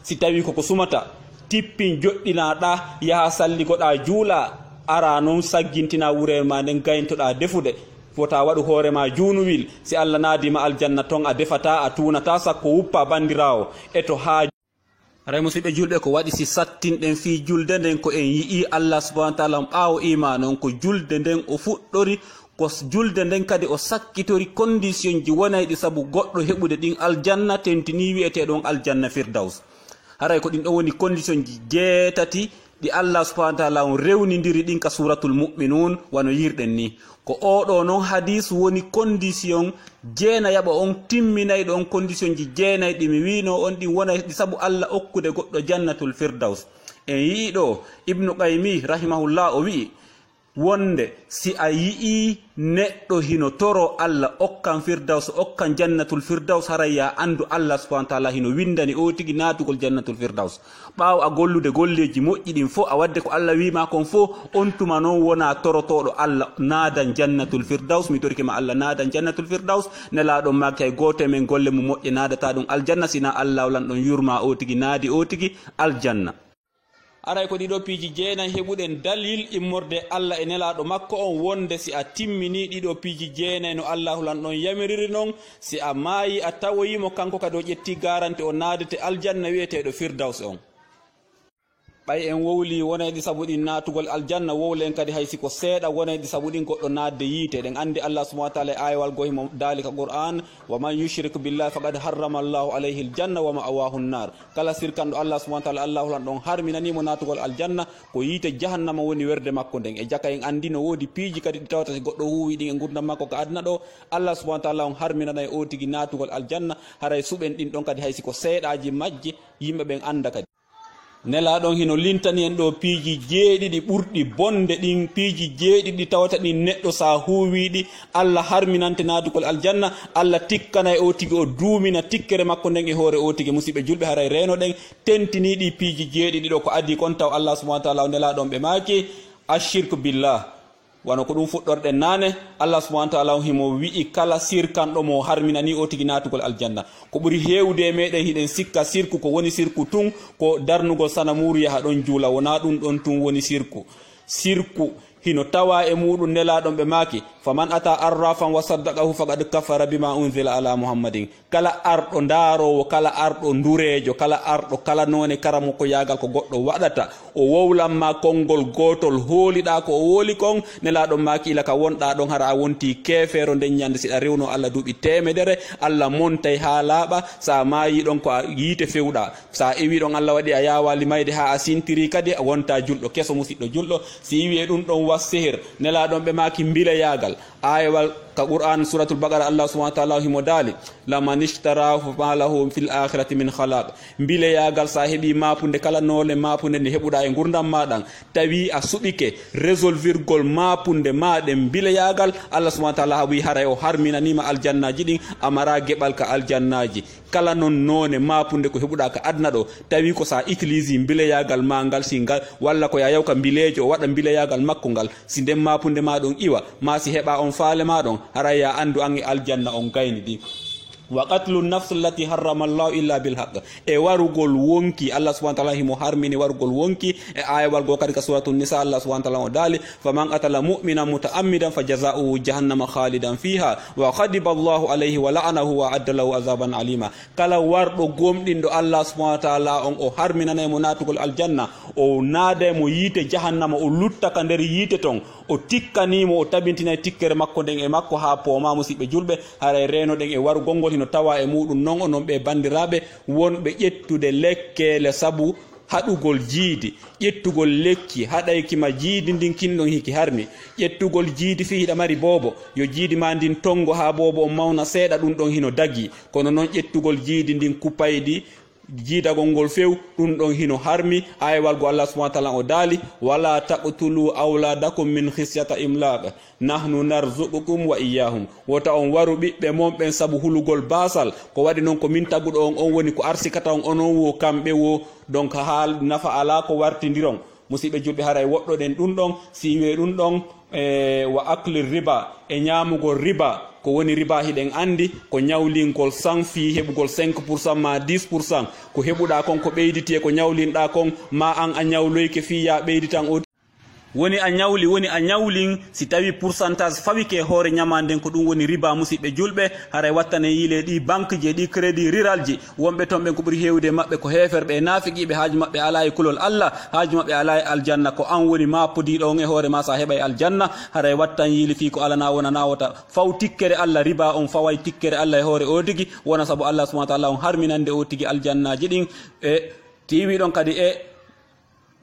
S2: si tawi koko sumata tippin joɗɗinaɗa yaha salligoɗa juula ara noon saggintina wurere ma nden gayntoɗa defude fota waɗu hoorema juunuwil si Allah naadima aljanna ton a defata a tunata sakko wuppa bandirawo eto ha ray musidɓe julɓe ko waɗi si sattinɗen fi julde nden ko en yi'i Allah subahana wa taala ɓaawo iman on ko julde nden o fuɗɗori ko julde nden kadi o sakkitori condition ji wonayɗi saabu goɗɗo heɓude ɗin aljanna tentini wiyeteɗon aljanna firdaus haray ko ɗin ɗon woni condition ji jeetati ɗi Allah subahana wa taala on rewnidiri ɗin ka suratul mu'minun wano yirɗen ni ko oɗo noon hadis woni condition jeenayaɓa on timminayɗo on condition ji jeenay ɗi mi wino on ɗin wonayɗi saabu Allah okkude goɗɗo jannatul firdaus en yiiɗo ibnu qaymi rahimahullah o wi'i wonde si a yi'i neɗɗo hino toro Allah okkan firdaus okkan jannatul firdaus haraya andu Allah subhanahu wa ta'ala hino windani o tigi natugol jannatul firdaus ɓaawo a gollude golleji moƴƴi ɗin fo a wadde ko Allah wima kon fo on tuma noon wona torotoɗo Allah naadan jannatul firdaus mi torike ma Allah naadan jannatul firdaus nelaɗon makki hay goto men golle mo moƴƴe naadata ɗum aljanna sina Allah lan ɗon yurma o tigi naadi o tigi aljanna aray ko ɗiɗo piiji jeenayi heɓuɗen dalil immorde Allah e nelaɗo makko on wonde si a timmini ɗiɗo piiji jeenayi no Allahu lan ɗon yamiriri noon si a maayi a tawoyimo kanko kadi o ƴetti garante o naadete aljanna wiyeteɗo firdaus on ɓay en wowli wonayɗi sabu ɗin natugol aljanna wowlen kadi hay siko seeɗa wonayɗi sabu ɗin goɗɗo nadde yiite ɗen andi Allah subhanahu wa ta'ala e ayawal gohimo dalika qur'an wa man yushrik billahi faqad harrama Allahu alayhi aljanna wa ma'awahu an-nar kala sirkanɗo Allah subhanahu wa ta'ala Allahu lan ɗon harminanimo natugol aljanna ko yiite jahannama woni werde makko nden e jaka en andi no woodi piiji kadi ɗi tawata si goɗɗo huwi ɗin e gurdam makko ko aduna ɗo Allah subhanahu wa ta'ala on harminana e o tigi natugol aljanna haray suɓen ɗin ɗon kadi hay siko seeɗaji majje yimɓe ɓen anda kadi nelaɗon hino lintani en ɗo piiji jeeɗiɗi ɓurɗi bonde ɗin piiji jeeɗiɗi tawata ɗin neɗɗo sa huwiɗi Allah harminante naadugol aljanna Allah tikkana e o tigi o duumina tikkere makko nden e hoore o tigi musidɓe julɓe haray reno ɗen tentiniɗi piiji jeeɗiɗi ɗo ko adi kon taw Allah subhanahu wa ta'ala o nelaɗon ɓe maaki ashirku billah wano ko ɗum fuɗɗorɗen naane Allah subhanahu wa ta'ala himo wi'i kala sirkanɗo mo harminani o tigi natugol aljanna ko ɓuri hewde e meɗen hiɗen sikka sirku ko woni sirku tun ko darnugol sanamuru yaha ɗon juula wona ɗum ɗon tun woni sirku hino tawa e muɗum nelaɗon ɓe maaki faman ata arrafan wa saddaqahu faqad kafara bima unzila ala muhammadin kala arɗo ndarowo kala arɗo ndurejo kala arɗo kala none karamo ko yagal ko goɗɗo waɗata o wowlanma konngol gotol hooliɗa ko o wooli kon nelaɗon maaki ila ka wonɗa ɗon hara a wonti kefero nden ñande siɗa rewno Allah duuɓi temedere Allah montay ha laaɓa sa maayi ɗon ko a yiite fewɗa sa iwi ɗon Allah waɗi a yawali mayde ha a sintiri kadi a wonta julɗo keso musidɗo julɗo si iwi e ɗum ɗon was sehir nelaɗon ɓe maaki mbila yagal ayewal ka qur'an suratul baqara Allah subhanahu wa ta'ala himo dali laman ishtarahu fa lahu fil akhirati min khalaq bile yagal sa hebi mapunde kala nole mapunde ne hebuda e gurdam madan tawi a subike résolvirgol mapunde maden bile yagal Allah subhanahu wa ta'ala hawi haray o harminanima aljannaji din amara gebal ka aljannaji kala non none mapunde ko hebuda ka adna do tawi ko sa utilise bile yagal mangal singal walla ko ya yaw ka bilejo wada bile yagal makko ngal si dem mapunde ma don iwa ma si heba on faale ma don haraya andu angi aljanna on gayni di wa qatlu nafs allati harrama Allah illa bil haqq e warugol wonki Allah subhanahu wa ta'ala himo harmini warugol wonki e ayawal go kadi ka suratul nisa Allah subhanahu wa ta'ala dali faman qatala mu'mina muta'ammidan fajazaohu jahannama khalidan fiha wa ghadiba Allah alayhi wa la'anahu wa adda lahu azaban alima kala wardo gomdindo Allah subhanahu wa ta'ala on o harminana mo natugol aljanna o naade mo yite jahannama o lutta ka der yite ton o tikkanimo o tabintina tikkere makko den e makko ha poma musibe julbe haray reno den e waru gongol no tawa e mudum non onon be bandirabe wonbe ƴettude lekkele sabu haɗugol jiidi ƴettugol lekki haɗayki ma jiidi ndin kinɗon hiki harmi ƴettugol jiidi fi hiɗa mari boobo yo jiidi ma ndin tongo ha boobo on mawna seeɗa ɗum ɗon hino dagi kono noon ƴettugol jiidi ndin kupayɗi jiidagol ngol few ɗum ɗon hino harmi aywal go Allah subhanahu wa ta'ala o dali wala taqtulu awladakum min khisyata imlaq nahnu narzuqukum wa iyyahum wota on waru ɓiɓɓe mon ɓen sabu hulugol basal ko waɗi noon ko min taguɗo on woni ko arsikata on onon wo kamɓe wo donc haal nafa ala ko wartidiron musidɓe julɓe haray woɗɗoɗen ɗum ɗon siwe ɗum ɗon wa akli riba e ñamugol riba ko woni riba hiɗen andi ko ñawlingol san fi heɓugol 5% ma 10% ko heɓuɗa kon ko ɓeyditi e ko ñawlinɗa kon ma an a ñawloyke fi ya ɓeyditan o woni a ñawlin si tawi pourcentage fawike hoore ñamanden ko ɗum woni riba musidɓe julɓe haray wattane yiile ɗi banque ji ɗi crédit rural ji wonɓe toon ɓen ko ɓuuri hewde maɓɓe ko heferɓe e nafiqiɓe haaju maɓɓe ala e kulol Allah haaju maɓɓe ala e aljanna ko an woni mappodiɗo on e hoore ma sa heɓa e aljanna haray wattan yiili fi ko alana wona nawota faw tikkere Allah riba on faway tikkere Allah e hoore o tigi wona saabu Allah subhanahu wa ta'ala on harminande o tigi aljannaji ɗin e tiwi ɗon kadi e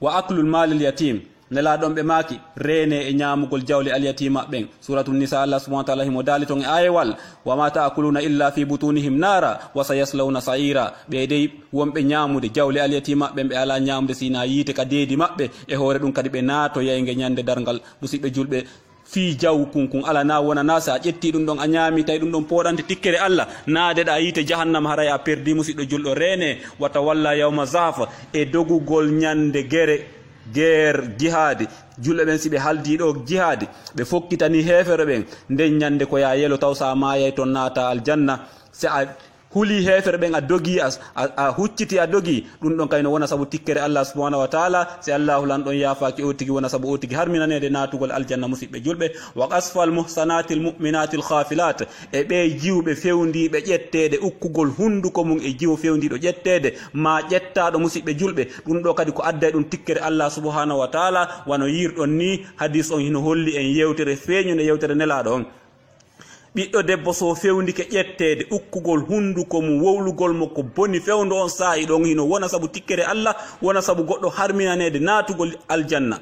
S2: wa aklul malil yatim nelaɗon ɓe maaki rene e ñamugol jawle alyatima ɓen suratul nisa Allah subhanahu wa ta'ala himo dali ton e ayewal wa ma ta'kuluna illa fi butunihim nara wa sayaslawna sa'ira ɓe dey wonɓe ñamude jawle alyatima ɓen ɓe ala ñamude sina yiite ka deedi maɓɓe e hoore ɗum kadi ɓe naato yeyge ñande dargal musidɓe julɓe fi jaw kunkun ala na wona na sa ƴetti ɗum ɗon a ñaami tawi ɗum ɗon poɗante tikkere Allah naadeɗa yiite jahannama haray a perdi musidɗo julɗo rene wata walla yawma zafa e dogugol ñande guerre jihadi julɓe ɓen si ɓe haldi ɗo jihadi ɓe fokkitani hefere ɓen nden ñande ko ya yelo taw sa mayay toon naata aljanna se a huli hefere ɓen a dogi a hucciti a dogi ɗum ɗon kayno wona saabu tikkere Allah subhanahu wa ta'ala si Allah lan ɗon yafaki o tigi wona saabu o tigi harminanede natugol aljanna musidɓe julɓe wa qasfal muhsanatil mu'minatil khafilat e ɓe jiwɓe fewdiɓe ƴettede ukkugol hunduko mum e jiwo fewdiɗo ƴettede ma ƴettaɗo musidɓe julɓe ɗum ɗo kadi ko adday ɗum tikkere Allah subhanahu wa ta'ala wano yirɗon ni hadis on hino holli en yewtere feeñude yewtere nelaɗo on ɓiɗɗo debbo so fewndike ƴettede ukkugol hunduko mum wowlugol mo ko boni fewndo on saayi ɗon hino wona saabu tikkere Allah wona saabu goɗɗo harminanede natugol aljanna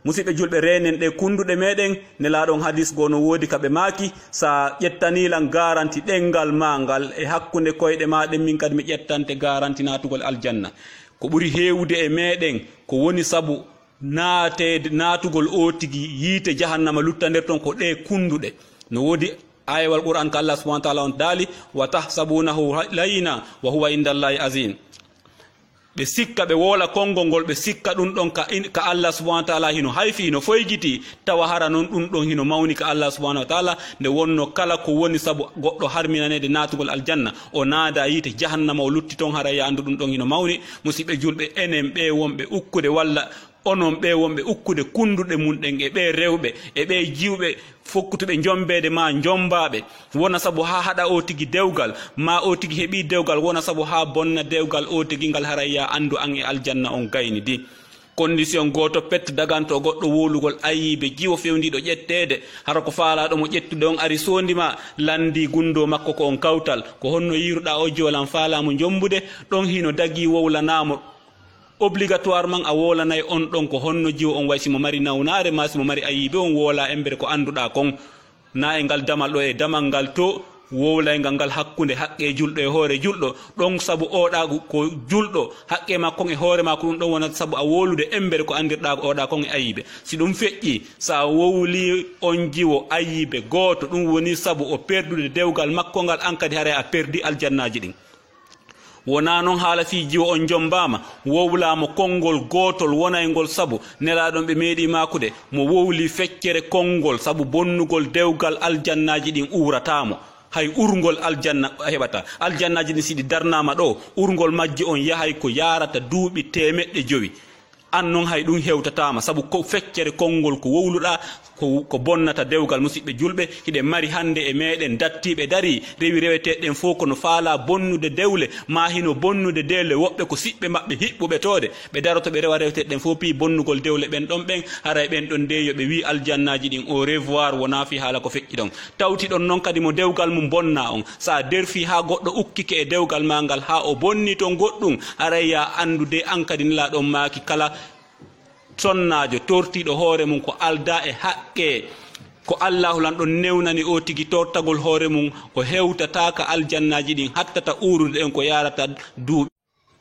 S2: musidɓe julɓe renen ɗe kunduɗe meɗen nelaɗon hadis go no woodi kaɓe maaki sa ƴettanilan garanti ɗengal ma ngal e hakkude koyɗe maɗen min kadi mi ƴettante garanti natugol aljanna ko ɓuuri hewde e meɗen ko woni saabu natugol o tigi yiite jahannama lutta nder ton ko ɗe kunduɗe no woodi ayewal qur'an ka Allah subhanahu wa ta'ala on dali wa tahsabunahu layna wa huwa indallahi azim ɓe sikka ɓe woola konngol ngol ɓe sikka ɗum ɗon ka Allah subhanahu wa ta'ala hino hayfi hino foygiti tawa hara noon ɗum ɗon hino mawni ka Allah subhanahu wa ta'ala nde wonno kala ko woni sabu goɗɗo harminanede natugol aljanna o naada yiite jahannama o lutti toon hara ya andu ɗum ɗon hino mawni musidɓe julɓe enen ɓe wonɓe ukkude walla onon ɓe wonɓe ukkude kunduɗe mum ɗen e ɓe rewɓe e ɓe jiwɓe fokkutuɓe jombede ma jombaɓe wona saabu ha haɗa o tigi dewgal ma o tigi heeɓi dewgal wona saabu ha bonna dewgal o tigi ngal haraya andu an e aljanna on gayni di condition goto pet daganto goɗɗo wolugol ayiɓe jiwo fewdiɗo ƴettede hara ko faalaɗo mo ƴettude on ari sondima landi gundo makko ko on kawtal ko honno yiruɗa o jiwalan faalamo jombude ɗon hino dagui wowlanamo obligatoirement a wolanay on ɗon ko honno jiwo on way simo mari nawnare ma simo mari ayiɓe on woola embere ko anduɗa kon na e ngal damal ɗo e damal ngal to wowlaygal ngal hakkunde haqqe julɗo e hoore julɗo ɗon sabu oɗa ko julɗo haqqe makko e hoore makko ɗum ɗon wonata sabu a wolude embere ko andirɗa oɗa kon e ayibe si ɗum feƴƴi sa wowli on jiwo ayibe goto ɗum woni sabu o perdude dewgal makko ngal an kadi haara a perdi aljannaji ɗin wona noon haala fi jiwo on jombama wowlamo konngol gotol wona e ngol sabu nelaɗon ɓe meeɗi makude mo wowli feccere konngol sabu bonnugol dewgal aljannaji ɗin uratamo hay urgol aljanna heɓata aljannaji ɗin siɗi darnama ɗo urgol majji on yahay ko yarata duuɓi 100 an noon hay ɗum hewtatama sabu ko feccere konngol ko wowluɗa ko bonnata dewgal musidɓe julɓe hiɗe mari hande e meɗen dattiɓe dari rewi reweteɗen fof kono faala bonnude dewle ma hino bonnude dewle woɓɓe ko siɓɓe mabɓe hiɓɓuɓe tode ɓe daroto ɓe rewa reweteɗen fof pi bonnugol dewle ɓen ɗon ɓen haray ɓen ɗon ndeyo ɓe wi aljannaji ɗin au revoir wona fi haala ko feƴƴi ɗon tawti ɗon noon kadi mo dewgal mum bonna on sa derfi ha goɗɗo ukkike e dewgal ma ngal ha o bonni ton goɗɗum aray ya andude an kadi nelaɗon maki kala sonnajo tortiɗo hoore mum ko alda e haqqe ko allahu lan ɗon newnani o tigi tortagol hoore mum o hewtataka aljannaji ɗin hattata urude en ko yarata duuɓi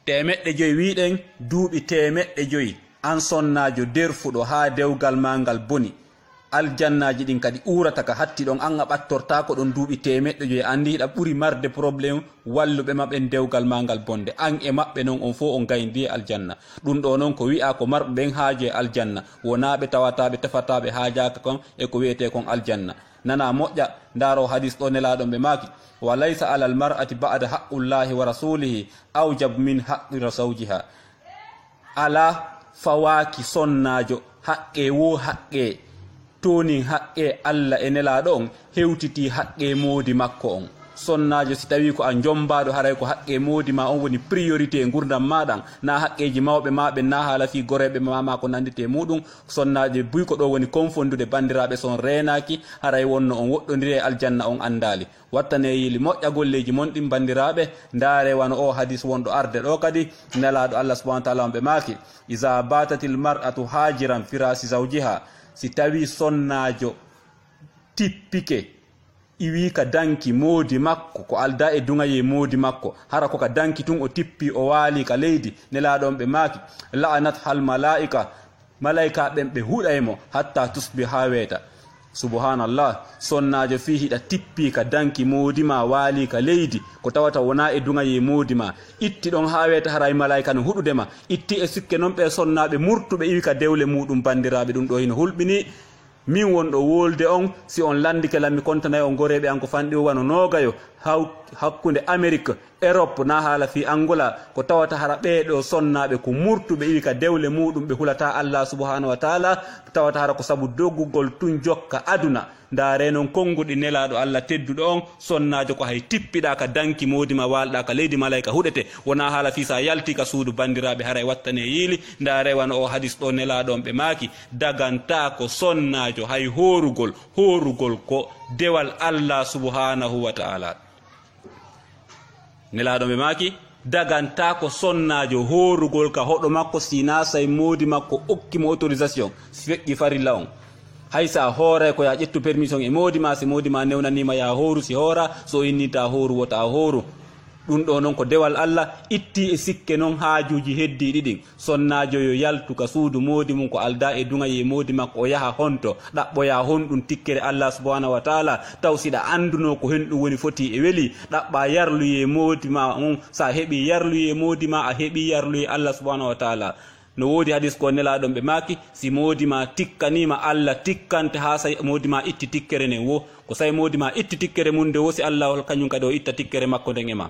S2: 500 wiɗen duuɓi 500 an sonnajo derfuɗo ha dewgal ma ngal boni aljannaji ɗin kadi urata ka hatti ɗon an a ɓattortako ɗon duuɓi 500 andi hiɗa ɓuuri marde probléme walluɓe maɓɓen dewgal ma ngal bonde an e maɓɓe noon on fof on gayndi e aljanna ɗum ɗo noon ko wi'a ko marɓe ɓen haaji e aljanna wonaɓe tawataɓe tefataɓe haajaka kon e ko wiyete kon aljanna nana moƴƴa ndaro hadis ɗo nelaɗon ɓe maaki wa laysa ala al mar'ati ba'da haqqullahi wa rasulihi awjab min haqqi zawjiha ala fawaki sonnajo haqqe wo haqqe tonin haqqe Allah e nelaɗo on hewtiti haqqe moodi makko on sonnajo si tawi ko a jombaɗo haray ko haqqe moodi ma on woni priorité e gurdam maɗan na haqqeji mawɓe maɓe na haala fi goreɓe mama ko nandite muɗum sonnajo buy ko ɗo woni confondude bandiraɓe son renaki haray wonno on woɗɗodiri e aljanna on andali wattane yili moƴƴa golleji monɗin bandiraɓe ndaare wano o hadis wonɗo arde ɗo kadi nelaɗo Allah subhanahu wa ta'ala on ɓe maki iza batatil mar'atu hajiran firasi zawjiha si tawi sonnajo tippike iwi ka danki moodi makko ko alda e dungaye moodi makko hara ko ka danki tun o tippi o waali ka leydi nelaɗon ɓe maaki la'anat hal malaika malaika ɓen ɓe huɗaymo hatta tusbi ha weeta subhanallah sonnajo fi hiɗa tippi ka danki moodi ma waali ka leydi ko tawata wona e dungaye moodi ma itti ɗon ha weeta haray malaika no huɗudema itti e sikke noon ɓe sonnaɓe murtuɓe iwi ka dewle muɗum bandiraɓe ɗum ɗo hino hulɓini min wonɗo wolde on si on landike lammi contanayi on goreɓe an ko fanɗi o wano nogayo hakkude Amérique Europe na haala fi Angola ko tawata hara ɓeɗo sonnaɓe ko murtuɓe iwi ka dewle muɗum ɓe hulata Allah subhanahu wa ta'ala tawata hara ko sabu doggugol tun jokka aduna ndaare noon konnguɗi nelaɗo Allah tedduɗo on sonnajo ko hay tippiɗa ka danki modima walɗa ka leydi malayka huɗete wona haala fi sa yalti ka suudu bandiraɓe haray wattane yiili ndaare wano o hadis ɗo nelaɗon ɓe maaki daganta ko sonnajo hay horugol ko dewal Allah subhanahu wa ta'ala nelaɗon ɓe maaki daganta ko sonnajo horugol ka hoɗo makko sina say modi makko okkimo autorisation feƴƴi farilla on haysa hoore ko ya ƴettu permission e modi ma si modi ma newnanima ya horu si hoora so innita horu wota horu ɗum ɗo noon ko dewal Allah itti e sikke noon haajuji heddiɗi ɗin sonnajo yo yaltu ka suudu modi mum ko alda e dungaye modi makko o yaha honto ɗaɓɓoya honɗum tikkere Allah subhanahu wa ta'ala taw siɗa anduno ko henɗum woni foti e weeli ɗaɓɓa yarluye modi ma on sa heeɓi yarluye modi ma a heeɓi yarluye Allah subhanahu wa ta'ala no woodi hadis ko nelaɗon ɓe maaki si modi ma tikkanima Allah tikkante ha say modi ma itti tikkere nden wo ko say modi ma itti tikkere mum nde wo si Allah kañum kadi o itta tikkere makko nden e ma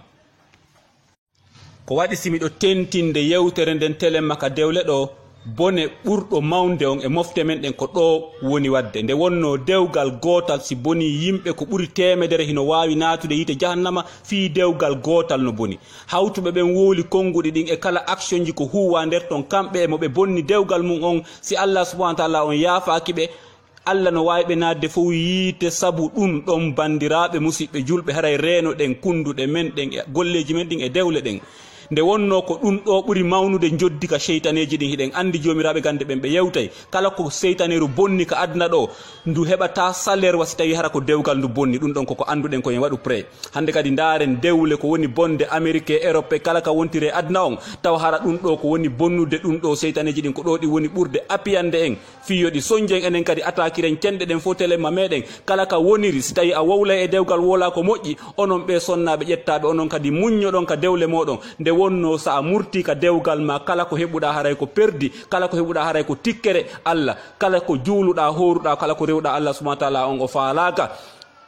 S2: ko waɗi simiɗo tentinde yewtere nden telemma ka dewle ɗo bone ɓurɗo mawde on e mofte men ɗen ko ɗo woni wadde nde wonno dewgal gotal si boni yimɓe ko ɓuri 100 hino wawi natude yite jahannama fi dewgal gotal no boni hawtuɓe ɓen wooli konnguɗi ɗin e kala action ji ko huwa nder ton kamɓe e moɓe bonni dewgal mum on si Allah subhanahu wa ta'ala on yaafakiɓe Allah no wawi ɓe nadde fof yiite sabu ɗum ɗon bandiraɓe musidɓe julɓe haray reno ɗen kunduɗe men ɗen e golleji men ɗin e dewle ɗen nde wonno ko ɗum ɗo ɓuri mawnude joddi ka seytaneji ɗin hiɗen andi jomiraɓe gande ɓen ɓe yewtay kala ko seytaneru bonni ka aduna ɗo ndu heɓata salaire wasi tawi hara ko dewgal ndu bonni ɗum ɗon koko anduɗen koyen waɗu pré hande kadi ndaren dewle ko woni bonde amérique europe kala ka wontire aduna on taw hara ɗum ɗo ko woni bonnude ɗum ɗo seytaneji ɗin ko ɗo ɗi woni ɓurde apiyande en fiyoɗi soñjen enen kadi attaquiren cenɗe ɗen fo téléma meɗen kala ka woniri si tawi a wowlay e dewgal wola ko moƴƴi onon ɓe sonnaɓe ƴettaɓe onon kadi muññoɗon ka dewle moɗon nde wonno sa a murti ka dewgal ma kala ko heɓuɗa haray ko perdi kala ko heɓuɗa haray ko tikkere Allah kala ko juuluɗa horuɗa kala ko rewɗa Allah subhanahu wa ta'ala on o faalaka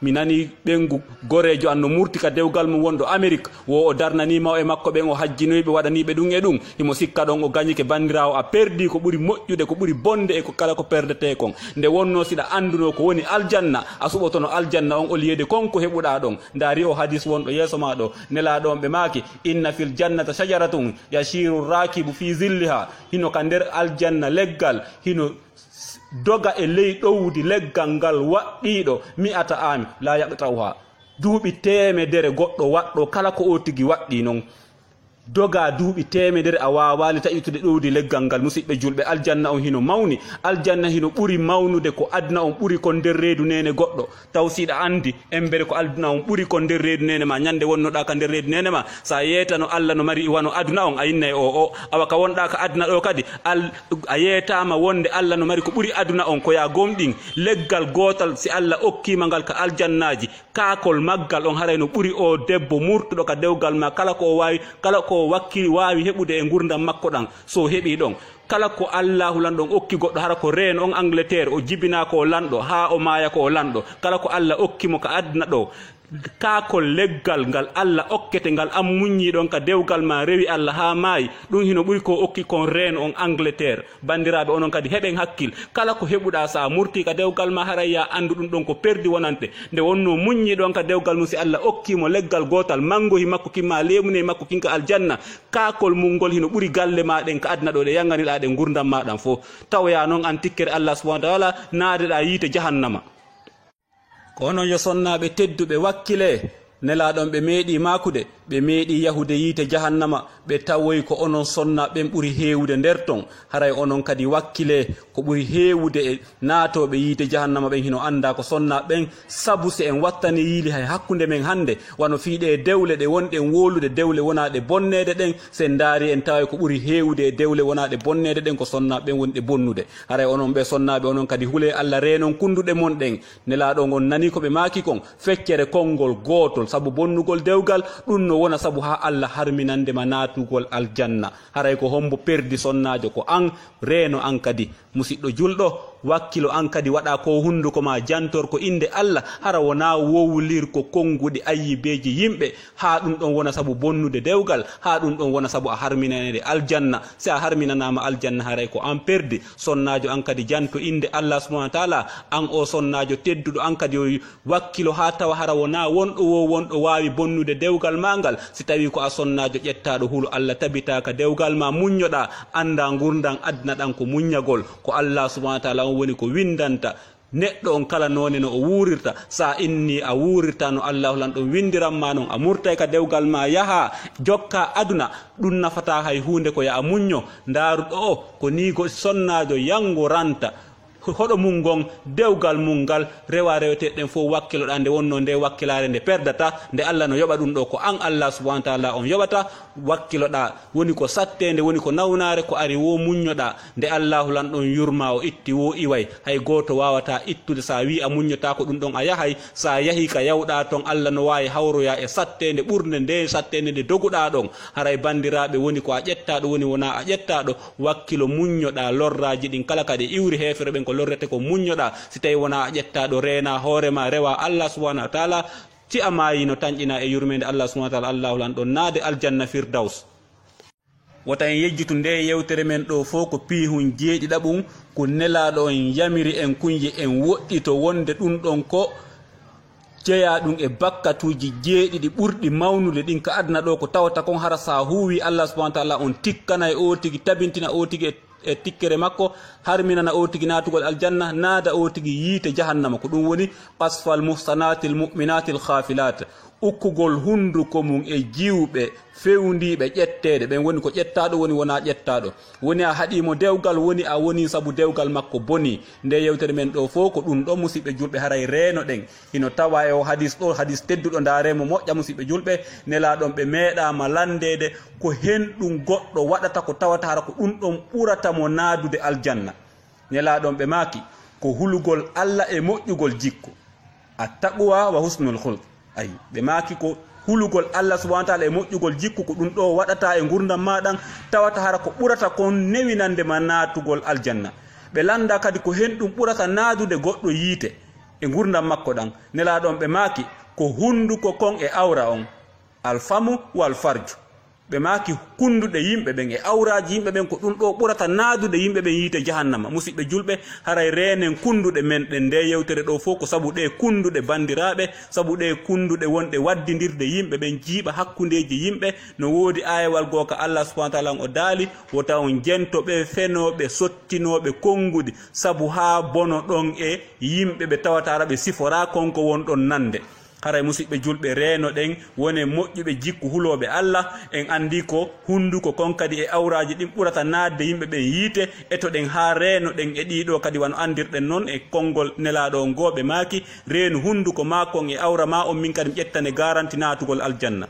S2: mi nani ɓengu gorejo an no murti ka dewgal mum wonɗo amérique wo o darnanima o e makko ɓen o hajjinoyɓe waɗaniɓe ɗum e ɗum himo sikka ɗon o gañike bandirawo a perdi ko ɓuuri moƴƴude ko ɓuuri bonde e ko kala ko perdete kon nde wonno siɗa anduno ko woni aljanna a suɓotono aljanna on oliyede konko heɓuɗa ɗon daari o hadis wonɗo yeeso ma ɗo nelaɗo on ɓe maaki inna fil jannata shajaratun yashiru rakibu fi zilliha hino ka nder aljanna leggal hino doga e ley ɗowdi leggal ngal waɗɗiɗo mi'ata ami la yaqtawha duuɓi temedere goɗɗo waɗɗo kala ko o tigi waɗɗi noon doga duuɓi temedere a wawali taƴitude ɗowdi leggal ngal musidɓe julɓe aljanna on hino mawni aljanna hino ɓuri mawnude ko aduna on ɓuri kon nder reedu nene goɗɗo taw siɗa andi embere ko aduna on ɓuri kon nder reedu nene ma ñande wonnoɗa ka nder reedu nene ma sa yetano Allah no mari iwano aduna on a yinnayi o awa ka wonɗa ka aduna ɗo kadi a yetama wonde Allah no mari ko ɓuri aduna on ko ya gomɗin leggal gotal si Allah okkima ngal ka aljannaji kakol maggal on haray no ɓuri o debbo murtuɗo ka dewgal ma kala ko wawi kala ko wakkili wawi heɓude e gurdam makko ɗan so heɓi ɗon kala ko allahu lanɗon okki goɗɗo hara ko reen on angleterre o jibina ko lanɗo ha o maya ko lanɗo kala ko Allah okkimo ka aduna ɗo kakol leggal ngal Allah okkete ngal am muññi ɗon ka dewgal ma rewi Allah ha maayi ɗum hino ɓuri ko okki kon reen on angleterre bandiraɓe onon kadi heɓen hakkil kala ko heɓuɗa sa murti ka dewgal ma haray ya andu ɗum ɗon ko perdi wonante nde wonno muññi ɗon ka dewgal mum si Allah okkimo leggal gotal mangohi makko kimma lemune makko kinka aljanna kakol mum ngol hino ɓuri galle maɗen ka aduna ɗo ɗe yanganiɗa ɗe gurdam maɗan fo tawya noon an tikkere Allah subhanahu wa ta'ala naadeɗa yiite jahannama kono yo sonnaɓe tedduɓe wakkile nelaɗon ɓe meeɗi makude ɓe meeɗi yahude yiite jahannama ɓe tawoyi ko onon sonna ɓen ɓuri heewude nder ton haray onon kadi wakkile ko ɓuri heewude e naatoɓe yiite jahannama ɓen hino anda ko sonna ɓen sabu se en wattani yiili hay hakkude men hande wano fiiɗe e dewle ɗe wonɗen wolude dewle wonaɗe bonnede ɗen sen daari en tawa ko ɓuri heewude e dewle wonaɗe bonnede ɗen ko sonna ɓen wonɗe bonnude haray onon ɓe sonnaɓe onon kadi huule Allah reenon kunduɗe mon ɗen nelaɗon on nani ko ɓe maaki kon feccere konngol gootol sabu bonnugol dewgal ɗum no wona sabu ha Allah harminandema natugol aljanna haray ko hombo perdi sonnajo ko an reeno an kadi musidɗo julɗo wakkilo an kadi waɗa ko hunduko ma jantor ko inde Allah hara wona wowlir ko konguɗe ayyibeji yimɓe ha ɗum ɗon wona sabu bonnude dewgal ha ɗum ɗon wona sabu a harminanede aljanna si a harminanama aljanna haray ko an perdi sonnajo an kadi janto inde Allah subhanahu wa ta'ala an o sonnajo tedduɗo an kadi o wakkilo ha tawa hara wona wonɗo wawi bonnude dewgal mangal si tawi ko a sonnajo ƴettaɗo huulo Allah tabitaka dewgal ma muññoɗa anda gurdan adna ɗan ko muññagol ko Allah subhanahu wa ta'ala on woni ko windanta neɗɗo on kala none no o wurirta sa inni a wurirta no Allahu lan ɗon windiranma noon a murtay ka dewgal ma yaha jokka aduna ɗum nafata hay hunde ko ya a muñño ndaruɗo o ko ni go sonnajo yango ranta hoɗo mum gon dewgal mum ngal rewa reweteɗen fof wakkiloɗa nde wonno nde wakkilare nde perdata nde Allah no yoɓa ɗum ɗo ko an Allah subhanahu wa ta'ala on yoɓata wakkiloɗa woni ko sattede woni ko nawnare ko ari wo muññoɗa nde Allahu lan ɗon yurma o itti wo iway hay goto wawata ittude sa wi a muññota ko ɗum ɗon a yahay sa yahi ka yawɗa ton Allah no wawi hawroya e sattede ɓurde nde sattede nde doguɗa ɗon haray bandiraɓe woni ko a ƴettaɗo woni wona a ƴettaɗo wakkilo muññoɗa lorraji ɗin kala kadi iwri hefere ɓen ko lorrete ko muññoɗa si tawi wona a ƴettaɗo reena hoorema rewa Allah subhanahu wa ta'ala ti a mayino tañƴina e yurmede Allah subhanahu wa ta'ala Allahu lan ɗon naade aljanna firdaus wota en yejjitu nde yewtere men ɗo fof ko piihun jeeɗiɗaɓum ko nelaɗo en yamiri en kunji en woɗɗito wonde ɗum ɗon ko jeeya ɗum e bakkatuji jeeɗiɗi ɓurɗi mawnude ɗin ka aduna ɗo ko tawata kon hara sa huwi Allah subhanahu wa ta'ala on tikkana e o tigi tabintina o tigi e tikkere makko harminana o tigi natugol aljanna naada o tigi yiite jahannama ko ɗum woni qasfal muhsanatil mu'minatil khafilat ukkugol hunduko mum e jiwɓe fewndiɓe ƴettede ɓen woni ko ƴettaɗo woni wona ƴettaɗo, woni a haɗimo dewgal woni a woni saabu dewgal makko boni. Nde yewtere men ɗo fof ko ɗum ɗo musidɓe julɓe haray reeno ɗen hino tawa e o hadis ɗo, hadis tedduɗo daremo moƴƴa musidɓe julɓe. Nelaɗon ɓe meeɗama landede ko hen ɗum goɗɗo waɗata ko tawata hara ko ɗum ɗon ɓuratamo naadude aljanna. Nelaɗon ɓe maaki ko hulugol Allah e moƴƴugol jikku, attaqwa wa husnul khulq. Ayi ɓe maaki ko hulugol Allah subhanahu wa ta'ala e moƴƴugol jikku ko ɗum ɗo waɗata e gurdam maɗan tawata hara ko ɓurata kon newinande ma naatugol aljanna. Ɓe landa kadi ko hen ɗum ɓurata naadude goɗɗo yiite e gurdam makko ɗan. Nelaɗon ɓe maaki ko hunduko kon e awra on, alfamu wal farju. Ɓe maaki kunduɗe yimɓe ɓen e awraji yimɓe ɓen ko ɗum ɗo ɓurata naadude yimɓe ɓen yiite jahannama. Musidɓe julɓe haray reenen kunduɗe men ɗen nde yewtere ɗo fof ko sabu ɗe kunduɗe bandiraɓe, sabu ɗe kunduɗe wonɗe waddidirde yimɓe ɓen jiiɓa hakkundeji yimɓe. No woodi ayawal gooka Allah subhanahu wa ta'ala o daali wota on jentoɓe fenoɓe sottinoɓe konngudi sabu ha bono ɗon e yimɓe ɓe tawata ɓe sifora konko won ɗon nande. Haray musidɓe julɓe reeno ɗen woni moƴƴuɓe jikku huloɓe Allah. En andi ko hunduko kon kadi e awraji ɗin ɓurata naatde yimɓe ɓen yiite eto ɗen ha reeno ɗen e ɗiɗo kadi wano andirɗen noon e konngol nelaɗo on goɓe maaki reenu hunduko makon e awra ma on min kadi ƴettane garanti naatugol aljanna.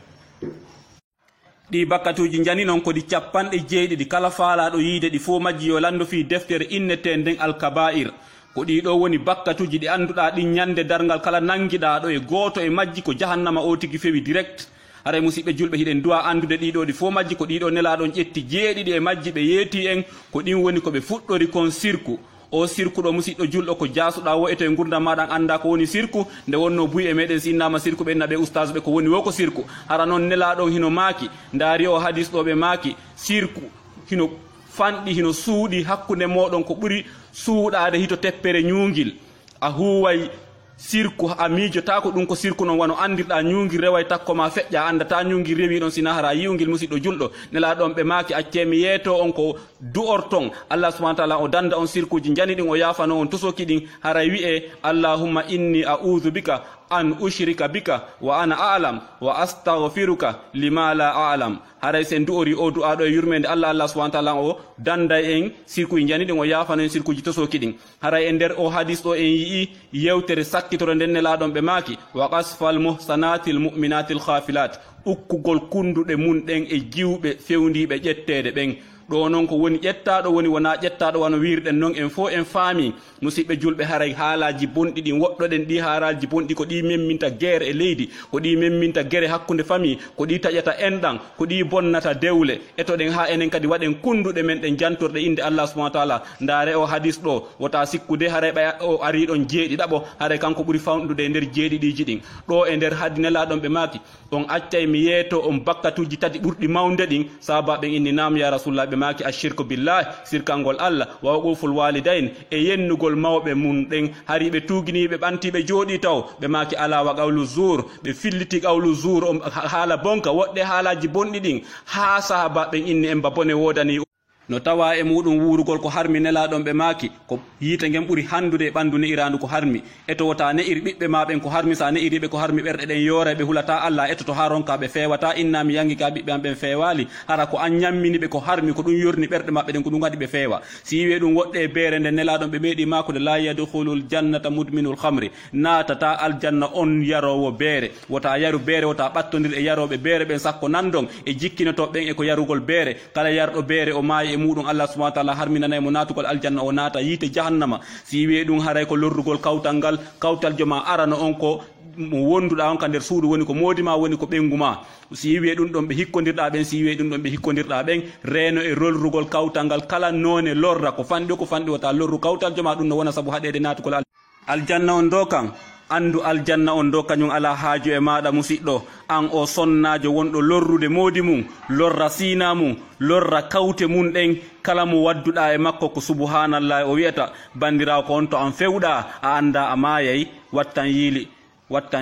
S2: Ɗi bakkatuji jani noon kodi 70 kala faalaɗo yiide ɗi fo majji yo lando fi deftere innete nden alkaba'ir. Ko ɗiɗo woni bakkatuji ɗi annduɗa ɗin ñande dargal kala nangiɗa ɗo e goto e majji ko jahannama o tigi fewi direct. Haray musidɓe julɓe hiɗen duwa andude ɗiɗo ɗi fo majji ko ɗiɗo nelaɗon ƴetti 7 e majji ɓe yeeti en ko ɗin woni ko ɓe fuɗɗori kon sirku. O sirku ɗo musidɗo julɗo ko jasuɗa wo eto e gurdam maɗan anda ko woni sirku. Nde wonno buy e meɗen si innama sirku ɓe naɓe oustage ɓe ko woni wo ko sirku. Hara noon nelaɗon hino maaki ndaari o hadis ɗo ɓe maaki sirku hino fanɗi hino suuɗi hakkunde moɗon ko ɓuri suuɗade hito teppere ñuugil. A huway sirku a miijota ko ɗum ko sirku noon wano andirɗa ñuugil reway takko ma feƴƴa andata ñuugil rewi ɗon sina hara yiwgil musidɗo julɗo. Nelaɗon ɓe maaki accemi yeeto on ko du'orton Allah subhanahu wa ta'ala o danda on sirkuji jani ɗin o yafano on tosoki ɗin. haray wi'e allahumma inni a'udhu bika an ushrika bika wa ana a'lam wa astaghfiruka lima la a'lam. haray sen du'ori o du'aɗo e yurmede Allah subhanahu wa ta'ala o danda en sirkuji jani ɗin o yafano en sirkuji tosoki ɗin. haray e nder o hadis ɗo en yi'i yewtere sakkitoro nden nelaɗon ɓe maaki wa qasfal muhsanatil mu'minatil khafilat, ukkugol kunduɗe mun ɗen e jiwɓe fewndiɓe ƴettede ɓen. ɗo noon ko woni ƴettaɗo woni wona ƴettaɗo wano wirɗen noon en fo en faami musidɓe julɓe haray haalaji bonɗi ɗin woɗɗoɗen ɗi haalaji bonɗi ko ɗi memminta guerre e leydi, ko ɗi memminta guerre hakkude famille, ko ɗi taƴata enɗan, ko ɗi bonnata dewle. etoɗen ha enen kadi waɗen kunduɗe men ɗen jantorɗe inde Allah subhanahu wa ta'ala. Ndaare o hadis ɗo wota sikkude haray ɓay o ari ɗon 7 haray kanko ɓuri fawnude e nder 7 ɗin ɗo e nder haddi nelaɗon ɓe maaki on accay mi yeeto on bakkatuji tati ɓurɗi mawde ɗin sabaɓen inni nam ya rasulullah ɓe maaki ashirku billahi sirkangol Allah wa uquful walidain e yennugol mawɓe mun ɗen. hari ɓe tugini ɓe ɓanti ɓe jooɗi taw ɓe maaki ala wa qawlu zur, ɓe filliti qawlu zur on haala bonka woɗɗe haalaji bonɗi ɗin ha sahabaɓen inni en ba bone wodani. No tawa e muɗum wurugol ko harmi nelaɗon ɓe maaki ko yiite ngen ɓuri handude e ɓandu ne'irandu ko harmi. eto wota ne'iri ɓiɓɓe maɓen ko harmi, sa ne'iriɓe ko harmi ɓerɗe ɗen yoora ɓe hulata Allah. eto to ha ronka ɓe fewata inna mi yangi ka ɓiɓɓe am ɓen fewali. hara ko an ñamminiɓe ko harmi ko ɗum yorni ɓerɗe maɓɓe ɗen ko ɗum waɗi ɓe feewa. si yiwe ɗum woɗɗe e beere nden nelaɗon ɓe meeɗi makude la yadkhulul jannata mudminul khamri, natata aljanna on yarowo beere. wota yaru beere, wota ɓattodir e yaroɓe beere ɓen sakko nandon e jikkinotoɓe ɓen e ko yarugol beere. kala yarɗo beere o maayi muɗum Allah subhanahu wa ta'ala harminanay mo natugol aljanna o naata yiite jahannama. si wi ɗum haray ko lorrugol kawtal ngal, kawtal joma arano on ko mo wonduɗa on ka nder suudu woni ko modima woni ko ɓenguma. si wi ɗum ɗon ɓe hikkodirɗa ɓen, si wi ɗum ɗon ɓe hikkodirɗa ɓen reeno e lorrugol kawtal ngal kala none lorra ko fanɗi wata lorru kawtal joma ɗum no wona saabu haɗede natugol aljanna on do kan. andu aljanna on do kañum ala haaju e maɗa musidɗo. an o sonnajo wonɗo lorrude moodi mum, lorra sina mum, lorra kawte mum ɗen kala mo wadduɗa e makko ko subhanallah o wiyata bandirawo ko on to an fewɗa a anda a mayay wattan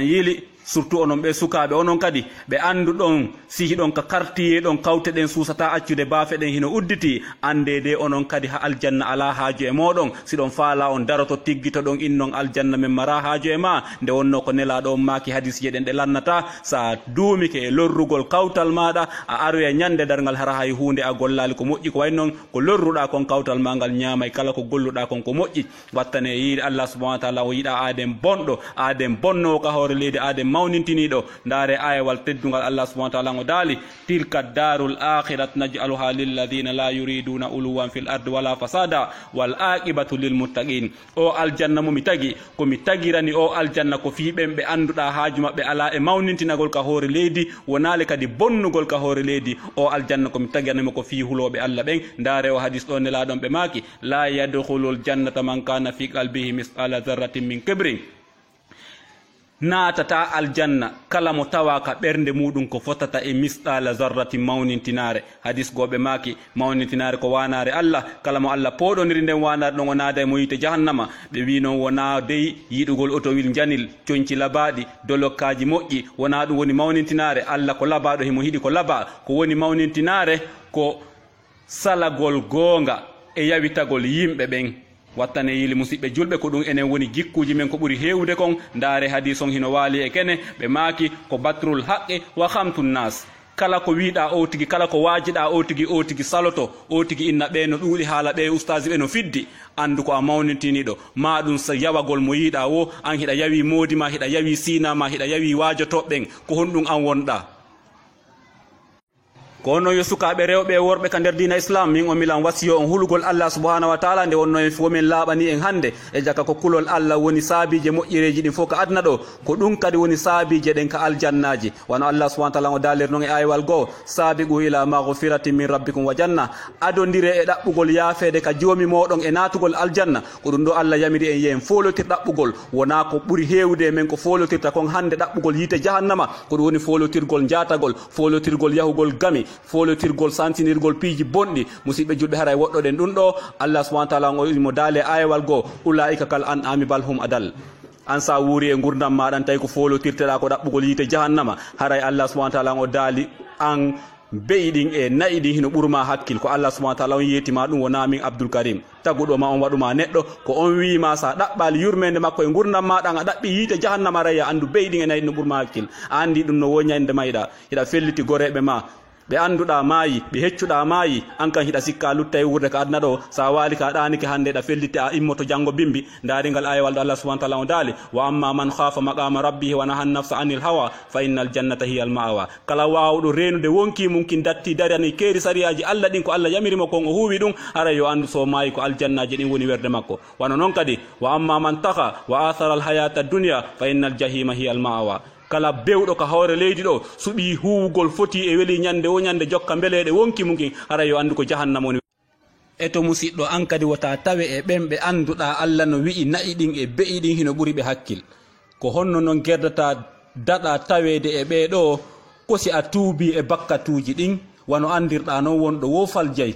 S2: yiili surtout onon ɓe sukaɓe onon kadi ɓe andu ɗon sihi ɗon ka kartiye ɗon kawte ɗen susata accude bafe ɗen hino udditi ande de onon kadi ha aljanna ala haaju e moɗon siɗon faala on daroto tiggito ɗon innon aljanna men mara haaju e ma nde wonno ko nelaɗo on maki hadis jeɗen ɗe lannata sa duumike e lorrugol kawtal maɗa a aroya ñande dargal hara hay hunde a gollali ko moƴƴi ko way noon ko lorruɗa kon kawtal ma ngal ñaamay kala ko golluɗa kon ko moƴƴi wattane yiide Allah subhanahu wa ta'ala o yiɗa aden bonɗo aden bonnowo ka hoore leydi aden mawnintiniɗo ndaare ayawal teddugal Allah subhanahu wa ta'ala o daali tilka darul akhirat naj'aluha lilladina la yuriduna uluwan fil ardi wala fasada wal aqibatu lil muttaqin o aljanna mo mi tagi ko mi tagirani o aljanna ko fiɓen ɓe anduɗa haaju maɓɓe ala e mawnintinagol ka hoore leydi wonale kadi bonnugol ka hoore leydi o aljanna ko mi tagiranimo ko fi huloɓe Allah ɓen ndaare o hadis ɗo nelaɗon ɓe maaki la yadkhulul jannata man kana fi qalbihi misqala dharratin min kibrin naatata aljanna kala mo tawa ka ɓernde muɗum ko fotata e misqala zarratin mawnintinare hadis goɓe maaki mawnintinare ko wanare Allah kala mo Allah poɗoniri nden wanare ɗon o naada e mo yite jahannama ɓe wi noon wona dey yiɗugol otowil janil coñci labaɗi dolokkaji moƴƴi wona ɗum woni mawnintinare Allah ko labaɗo himo hiɗi ko laba ko woni mawnintinare ko salagol goonga e yawitagol yimɓe ɓen wattane yili musidɓe julɓe ko ɗum enen woni jikkuji men ko ɓuri hewde kon ndaare hadis on hino waali e kene ɓe maaki ko batrul haqqe wa hamtun nas kala ko wiɗa o tigi kala ko wajiɗa o tigi saloto o tigi inna ɓe no ɗuuɗi haala ɓe ustaji ɓe no fiddi andu ko a mawnintiniɗo ma ɗum so yawagol mo yiɗa o an hiɗa yawi moodi ma hiɗa yawi sina ma hiɗa yawi waajotoɓɓen ko honɗum an wonɗa kono yo sukaɓe rewɓe e worɓe ka nder dina islam min o milan wasiyo on hulugol Allah subhanahu wa ta'ala nde wonno en womin laaɓani en hande e jaka ko kulol Allah woni saabije moƴƴireji ɗin fof ka adna ɗo ko ɗum kadi woni saabije ɗen ka aljannaji wano Allah subhanahu wa ta'ala o dalir noon e aywal goo sabiqu ila maghfiratin min rabbikum wa janna adodire e ɗaɓɓugol yaafede ka joomi moɗon e natugol aljanna ko ɗum ɗo Allah yamiri en yen folotir ɗaɓɓugol wona ko ɓuri hewde men ko folotirta kon hande ɗaɓɓugol yite jahannama ko ɗum woni folotirgol jatagol folotirgol yahugol gami folotirgol santinirgol piiji bonɗi musidɓe julɓe haray woɗɗoɗen ɗum ɗo Allah subhanahu wa ta'ala mo daale ayewal goo ulaika kal an ami bal hum adal an sa wuuri e gurdam maɗan tawi ko folotirteɗa ko ɗaɓɓugol yite jahannama haray Allah subhanahu wa ta'ala o daali an beyiɗin e nayi ɗin hino ɓurma hakkil ko Allah subhanahu wa ta'ala on yetima ɗum wona min Abdoul Karim taguɗoma on waɗuma neɗɗo ko on wima sa ɗaɓɓali yurmede makko e gurdam maɗan a ɗaɓɓi yite jahannama raya andu beyiɗin e nayi ɗin no ɓurma hakkil a andi ɗum no woñande mayɗa hiɗa felliti goreɓe ma ɓe anduɗa maayi ɓe heccuɗa maayi an kan hiɗa sikka lutta e wurde ka adna ɗo sa waali ka ɗanike hande ɗa fellite a immoto janggo bimbi daringal ayewal ɗo Allah subhanahu wa ta'ala o daali wa amma man khafa maqama rabbihi wa naha nafsa anil hawa fa innal jannata hiya al ma'wa kala wawɗo renude wonki mumkin datti darani keeri sariyaji Allah ɗin ko Allah yamirimo kon o huuwi ɗum ara yo andu so maayi ko aljannaji ɗin woni werde makko wano noon kadi wa amma man taha wa athara al hayata dunya fa innal jahima hiya al ma'wa kala bewɗo ka hoore leydi ɗo suɓi huwugol foti e weeli ñande o ñande jokka mbeleɗe wonki mumkin hara yo andu ko jahannama woni e to musidɗo an kadi wota tawe e ɓen ɓe anduɗa Allah no wi'i nayi ɗin e be'i ɗin hino ɓuri ɓe hakkil ko honno noon gerdata daɗa tawede e ɓeɗo kosi a tuubi e bakkatuji ɗin wano andirɗa noon wonɗo wo faljay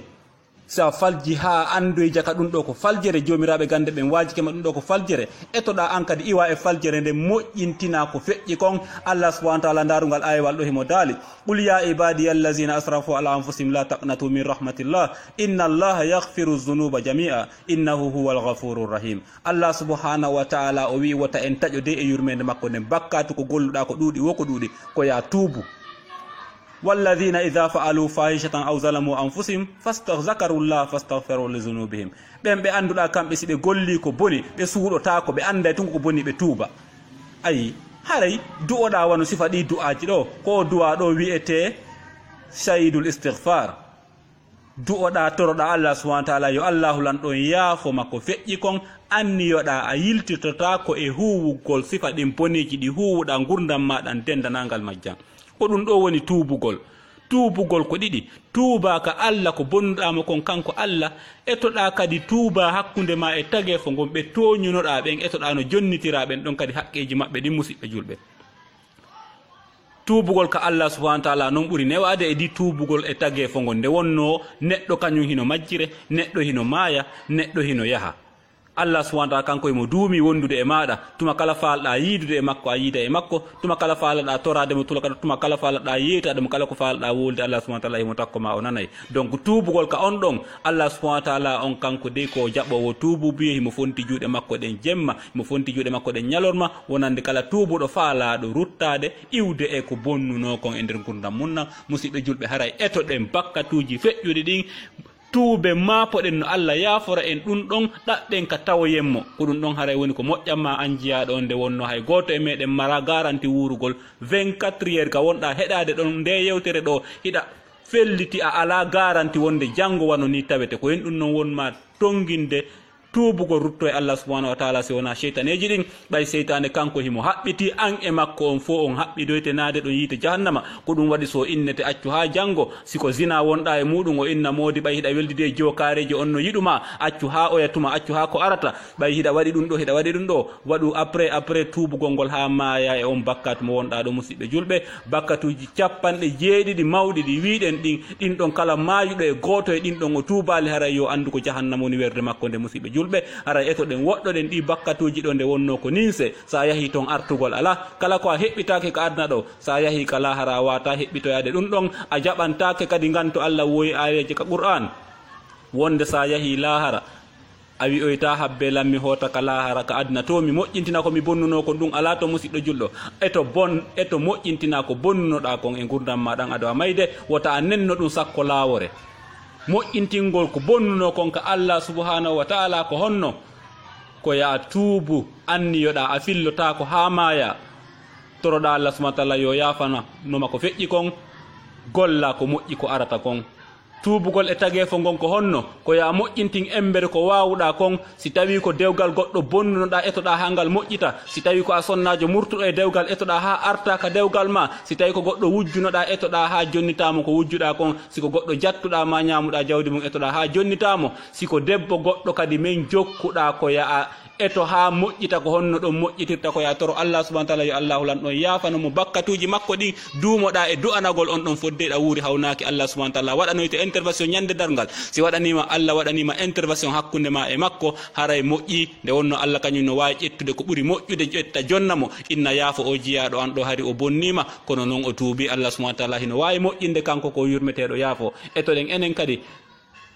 S2: sa falji ha andoy jaka ɗum ɗo ko faljere jomiraɓe gande ɓen wajikema ɗum ɗo ko faljere etoɗa an kadi iwa e faljere nde moƴƴintina ko feƴƴi kon Allah subhanahu wa ta'ala ndarugal ayewal ɗo himo daali qul ya ibadiya allazina asrafu ala anfusihim la taqnatu min rahmatillah inna allaha yaghfiru dhunuba jami'a innahu huwal ghafurur rahim Allah subhanahu wa ta'ala o wi wota en taƴode e yurmede makko nden bakkatu ko golluɗa ko ɗuuɗi wo ko ɗuuɗi ko ya tuubu والذين إذا فعلوا فاحشة أو ظلموا أنفسهم فاستغفروا الله فاستغفروا لذنوبهم ɓen ɓe anduɗa kamɓe si ɓe golli ko boni ɓe suuɗota ko ɓe anda tun ko boni ɓe tuuba ayi haray du'oɗa wano sifa ɗi du'aji ɗo ko du'a ɗo wi'ete shahidul istighfar du'oɗa toroɗa Allah subhanahu wa ta'ala yo Allahu lan ɗon yaafo makko feƴƴi kon anniyoɗa a yiltirtota ko e huwugol sifa ɗin boniji ɗi huwuɗa gurdam maɗan dendanangal majjan ko ɗum ɗo woni tuubugol ko ɗiɗi tuuba ka Allah ko bonnuɗama kon kanko Allah etoɗa kadi tuuba hakkunde ma e tagefo ngon ɓe toñunoɗa ɓen etoɗa no jonnitira ɓen ɗon kadi haqqeji maɓɓe ɗin musidɓe julɓe tuubugol ka Allah subhanahu wa ta'ala non ɓuri newade e di tuubugol e tagefo ngon nde wonno neɗɗo kañum hino majjire neɗɗo hino maaya neɗɗo hino yaha Allah subhanahu wa ta'ala kanko mo duumi wondude e maada tuma kala faalɗa yiidude e makko a yiida e makko tuma kala faalɗa torade mo tuma kala faalɗa yeetade mo kala ko faalɗa wolde Allah subhanahu wa ta'ala himo takko ma o nanay donc tuubugol ka on ɗon Allah subhanahu wa ta'ala on kanko de ko jaɓɓowo tuubu biye himo fonti juuɗe makko ɗen jemma himo fonti juuɗe makko ɗen ñalorma wonande kala tuubuɗo faalaɗo ruttade iwde e ko bonnuno kon e nder gurdam munna musidɓe julɓe haray eto ɗen bakkatuji feƴƴuɗi ɗin tuube maapoɗen no Allah yaafora en ɗum ɗon ɗaɓɓen ka tawoyenmo ko ɗum ɗon haray woni ko moƴƴanma an jiyaɗo on nde wonno hay goto e meɗen mara garanti wurugol 24 heures ka wonɗa heɗade ɗon nde yewtere ɗo hiɗa felliti a ala garanti wonde janggo wano ni tawete ko hen ɗum noon wonma tonginde tuubugo rutto e Allah subhanahu wa ta'ala si wona sheytaneji ɗin ɓay seytane kanko himo haɓɓiti an e makko on fo on haɓɓidoyte naade ɗon yiite jahannama ko ɗum waɗi so innete accu ha janggo siko zina wonɗa e muɗum o inna moodi ɓay hiɗa weldide e jokareji on no yiɗuma accu ha oyatuma accu ha ko arata ɓay hiɗa waɗi ɗum ɗo hiɗa waɗi ɗum ɗo waɗu après tuubugol ngol ha maaya e on bakkat mo wonɗa ɗo musidɓe julɓe bakkatuji 70 mawɗi ɗi wiɗen ɗin ɗon kala mayuɗo e goto e ɗin ɗon o tuubali haray yo andu ko jahannama woni werde makko nde musidɓe julɓe haray eto ɗen woɗɗoɗen ɗi bakkatuji ɗo nde wonno ko ninse sa yahi toon artugol ala kala ko a heɓɓitake ka adna ɗo sa yahi kala hara wata heɓɓitoyade ɗum ɗon a jaɓantake kadi ganto Allah woyi ayeje ka Qur'an wonde sa yahi lahara a wi'oyta habbe lammi hota ka lahara ka adna to mi moƴƴintina ko mi bonnuno kon ɗum ala to musidɗo julɗo eto moƴƴintina ko bonnunoɗa kon e gurdam ma ɗan ado a mayde wota a nenno ɗum sakko lawore moƴƴintingol ko bonnuno kon ka Allah subhanahu wa ta'ala ko honno ko ya tuubu anniyoɗa a fillota ko ha maya toroɗa Allah subhanahu wa ta'ala yo yafana noma ko feƴƴi kon golla ko moƴƴi ko arata kon tuubugol e tageefo ngon ko honno ko ya moƴƴintin embere ko wawuɗa kon si tawi ko dewgal goɗɗo bonnunoɗa etoɗa ha ngal moƴƴita si tawi ko a sonnajo murtuɗo e dewgal etoɗa ha arta ka dewgal ma si tawi ko goɗɗo wujjunoɗa etoɗa ha jonnitamo ko wujjuɗa kon siko goɗɗo jattuɗa ma ñamuɗa jawdi mum etoɗa ha jonnitamo siko debbo goɗɗo kadi min jokkuɗa ko ya eto ha moƴƴita ko honno ɗon moƴƴitirta ko ya toro Allah subhanahu wa ta'ala yo Allahu lan ɗon yafano mo bakkatuji makko ɗin duumoɗa e du'anagol on ɗon foddeɗa wuuri hawnaki Allah subhanahu wa ta'ala waɗanoyte intervention ñande dargal si waɗanima Allah waɗanima intervention hakkunde ma e makko haray moƴƴi nde wonno Allah kañum no wawi ƴettude ko ɓuuri moƴƴude ƴetta jonnamo inna yaafo o jiyaɗo an ɗo hari o bonnima kono noon o tuubi Allah subhanahu wa ta'ala hino wawi moƴƴinde kanko ko yurmeteɗo yaafo etoɗen enen kadi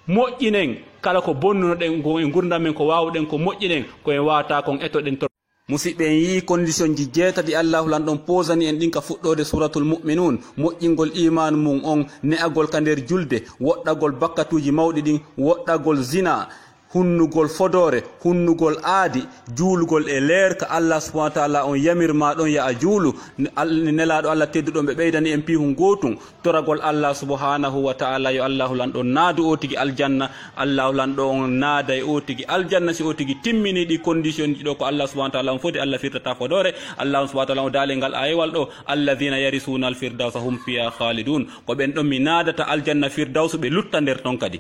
S2: moƴƴinen kala ko bonnunoɗen e gurdam men ko wawɗen ko moƴƴinen koye wata kon etoɗen to musidɓe en yi condition ji jeetati Allahu lan ɗon posani en ɗin ka fuɗɗode suratul mu'minun moƴƴingol imanu mum on ne'agol ka nder julde woɗɗagol bakkatuji mawɗi ɗin woɗɗagol zina hunnugol fodore hunnugol aadi juulugol e leer ka Allah subhanahu wa ta'ala on yamirma ɗon ya a juulu nelaɗo Allah tedduɗo ɓe ɓeydani en piihu gotum toragol Allah subhanahu wa ta'ala yo Allahu lan ɗon naadu o tigi aljanna Allahu lan ɗo on naada e o tigi aljanna si o tigi timmini ɗi condition ji ɗo ko Allah subhanahu wa ta'ala on foti Allah firtata fodore Allah subhanahu wa ta'ala o daale ngal ayewal ɗo alladhina yarisuna al firdausa hum fiha khalidun ko ɓen ɗon mi naadata aljanna firdaus ɓe lutta nder ton kadi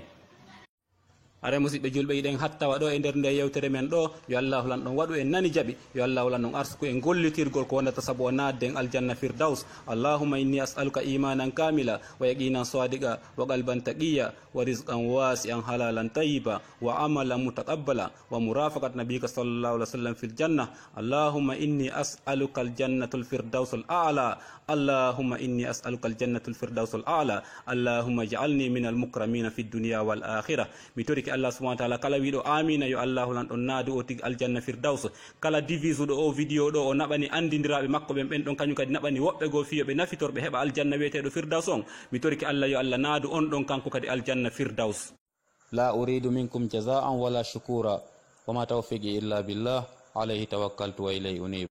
S2: are musidɓe julɓe yiɗen hattawa ɗo e nder nde yewtere men ɗo yo Allahu lan ɗon waɗu en nani jaaɓi yo Allahu lan ɗon arsuku en gollitirgol ko wondata saabu o nadden aljanna firdaus allahumma inni as'aluka imanan kamila wa yaqinan sadiqa wa qalban taqiya wa rizqan wasi'an halalan tayyiba wa amalan mutaqabbala wa murafaqat nabiyika sallallahu alaihi wasallam fil janna allahumma inni as'aluka aljannatul firdausul a'la allahumma inni as'aluka aljannatul firdausul a'la allahumma ij'alni minal mukramina fid dunya wal akhirah mi toriki Allah subhanahu wa ta'ala kala wiɗo amina yo Allahu lan ɗon naadu o tigi aljanna firdaus kala divise ɗo o vidéo ɗo o naɓani andidiraɓe makko ɓen ɗon kañum kadi naɓani woɓɓe goo fiyoɓe nafitorɓe heɓa aljanna wiyeteɗo firdaus on mi toriki Allah yo Allah naadu on ɗon kanko kadi aljanna firdaus la uridu minkum jaza'an wala shukura wa ma tawfiqi illa billah alayhi tawakkaltu wa ilayhi unib